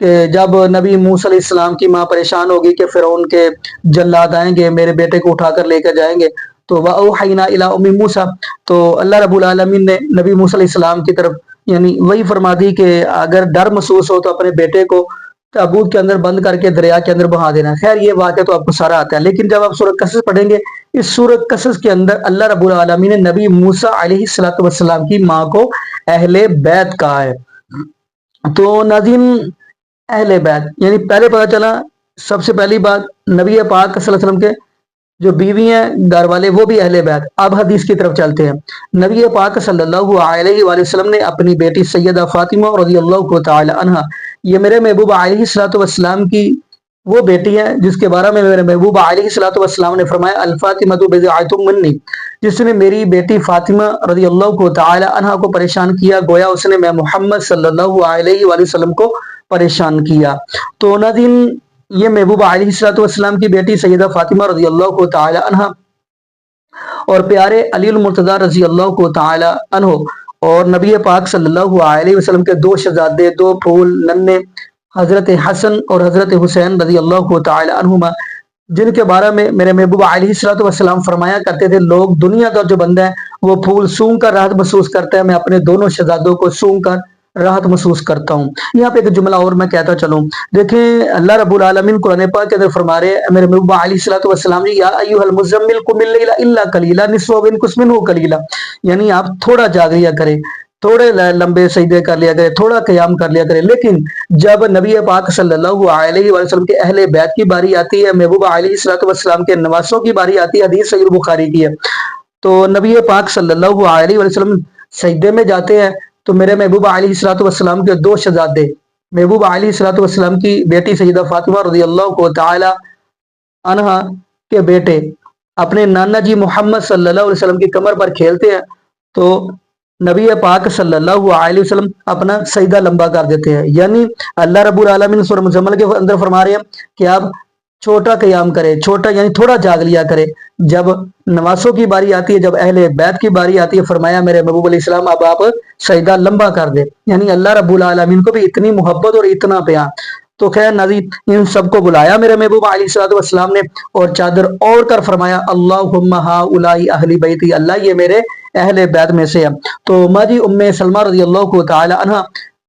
S1: کہ جب نبی موسیٰ علیہ السلام کی ماں پریشان ہوگی کہ فرعون کے جلاد آئیں گے میرے بیٹے کو اٹھا کر لے کر جائیں گے، تو وَأَوْحَيْنَا إِلَىٰ أُمِّ مُوسَىٰ، تو اللہ رب العالمین نے نبی موسیٰ علیہ السلام کی طرف یعنی وہی فرما دی کہ اگر ڈر محسوس ہو تو اپنے بیٹے کو تابوت کے اندر بند کر کے دریا کے اندر بہا دینا۔ خیر یہ واقعہ تو آپ کو سارا آتا ہے، لیکن جب آپ سورہ قصص پڑھیں گے، اس سورہ قصص کے اندر اللہ رب العالمین نے نبی موسیٰ علیہ السلام کی ماں کو اہل بیت کہا ہے۔ تو ناظرین اہل بیت یعنی پہلے پتہ چلا، سب سے پہلی بات نبی پاک صلی اللہ علیہ وسلم کے جو بیوی ہیں گھر والے وہ بھی اہل بیت۔ اب حدیث کی طرف چلتے ہیں۔ نبی پاک صلی اللہ علیہ وآلہ وسلم نے اپنی بیٹی سیدہ فاطمہ رضی اللہ تعالی عنہا، یہ میرے محبوب علیہ السلام کی وہ بیٹی ہے جس کے بارے میں میرے محبوب علیہ السلام نے فرمایا الفاطمہ بضعۃ منی، جس نے میری بیٹی فاطمہ رضی اللہ تعالی عنہا کو پریشان کیا گویا اس نے میں محمد صلی اللہ علیہ وآلہ وسلم کو پریشان کیا۔ تو ناظرین یہ محبوب علیہ السلام کی بیٹی سیدہ فاطمہ رضی اللہ تعالی عنہا اور پیارے علی المرتضیٰ رضی اللہ تعالی عنہ اور نبی پاک صلی اللہ علیہ وسلم کے دو شہزادے، دو پھول ننے، حضرت حسن اور حضرت حسین رضی اللہ تعالی عنہما، جن کے بارے میں میرے محبوب علیہ السلام فرمایا کرتے تھے لوگ دنیا کا جو بندہ ہے وہ پھول سونگ کر راحت محسوس کرتا ہے، میں اپنے دونوں شہزادوں کو سونگ کر راحت محسوس کرتا ہوں۔ یہاں پہ ایک جملہ اور میں کہتا چلوں، دیکھیں اللہ رب العالمین قرآن پاک کے اندر فرما رہے ہیں میرے محبوب علیہ السلام جی یا ایھا المزمل قم اللیل الا قلیلا نصفہ وانقص منہ قلیلا، یعنی آپ تھوڑا جاگ لیا کریں، تھوڑے لمبے سجدے کر لیا کرے، تھوڑا قیام کر لیا کرے۔ لیکن جب نبی پاک صلی اللہ علیہ وسلم کے اہل بیت کی باری آتی ہے، محبوب علیہ السلام کے نواسوں کی باری آتی ہے، حدیث صحیح بخاری کی ہے، تو نبی پاک صلی اللہ علیہ وسلم سجدے میں جاتے ہیں تو میرے محبوب علیہ السلام کے دو شہزادے، محبوب علیہ السلام کی بیٹی سیدہ فاطمہ رضی اللہ تعالی عنہا کے بیٹے اپنے نانا جی محمد صلی اللہ علیہ وسلم کی کمر پر کھیلتے ہیں، تو نبی پاک صلی اللہ علیہ وسلم اپنا سجدہ لمبا کر دیتے ہیں۔ یعنی اللہ رب العالمین سورہ مزمل کے اندر فرما رہے ہیں کہ آپ چھوٹا قیام کرے، چھوٹا یعنی تھوڑا جاگ لیا کرے۔ جب نواسوں کی باری آتی ہے، جب اہل بیت کی باری آتی ہے، فرمایا میرے محبوب علیہ السلام اب آپ سجدہ لمبا کر دے، یعنی اللہ رب العالمین کو بھی اتنی محبت اور اتنا پیار۔ تو خیر ناظرین ان سب کو بلایا میرے محبوب علیہ السلام نے اور چادر اوڑھ کر فرمایا اللہم ہؤلاء اہل بیتی، اللہ یہ میرے اہل بیت میں سے ہے۔ تو ماجی ام سلمہ رضی اللہ تعالی عنہا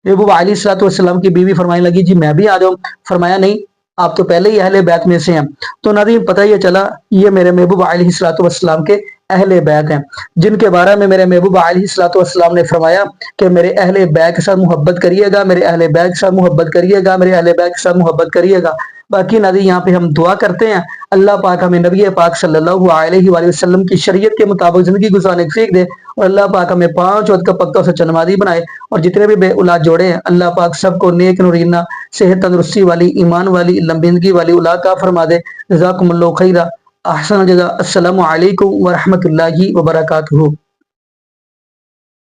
S1: محبوب علیہ السلام کی بیوی فرمانے لگی جی میں بھی آ جاؤں، فرمایا نہیں آپ تو پہلے ہی اہل بیت میں سے ہیں۔ تو ناظرین پتہ یہ چلا یہ میرے محبوب علیہ السلام کے اہل بیت ہیں، جن کے بارے میں میرے محبوب علیہ السلام نے فرمایا کہ میرے اہل بیت کے ساتھ محبت کریے گا، میرے اہل بیت کے ساتھ محبت کریے گا، میرے اہل بیت کے ساتھ محبت کریے گا۔ باقی ناظرین یہاں پہ ہم دعا کرتے ہیں اللہ پاک ہمیں نبی پاک صلی اللہ علیہ وآلہ وسلم کی شریعت کے مطابق زندگی گزارنے کی توفیق دے، اور اللہ پاک ہمیں 5 وقت کا پکا اسے نمازی بنائے، اور جتنے بھی بے اولاد جوڑے ہیں اللہ پاک سب کو نیک نورینہ صحت تندرستی والی ایمان والی لمبی زندگی والی اولاد کا فرما دے۔ جزاکم اللہ خیرا، احسن الجزاء، السلام علیکم ورحمۃ اللہ وبرکاتہ۔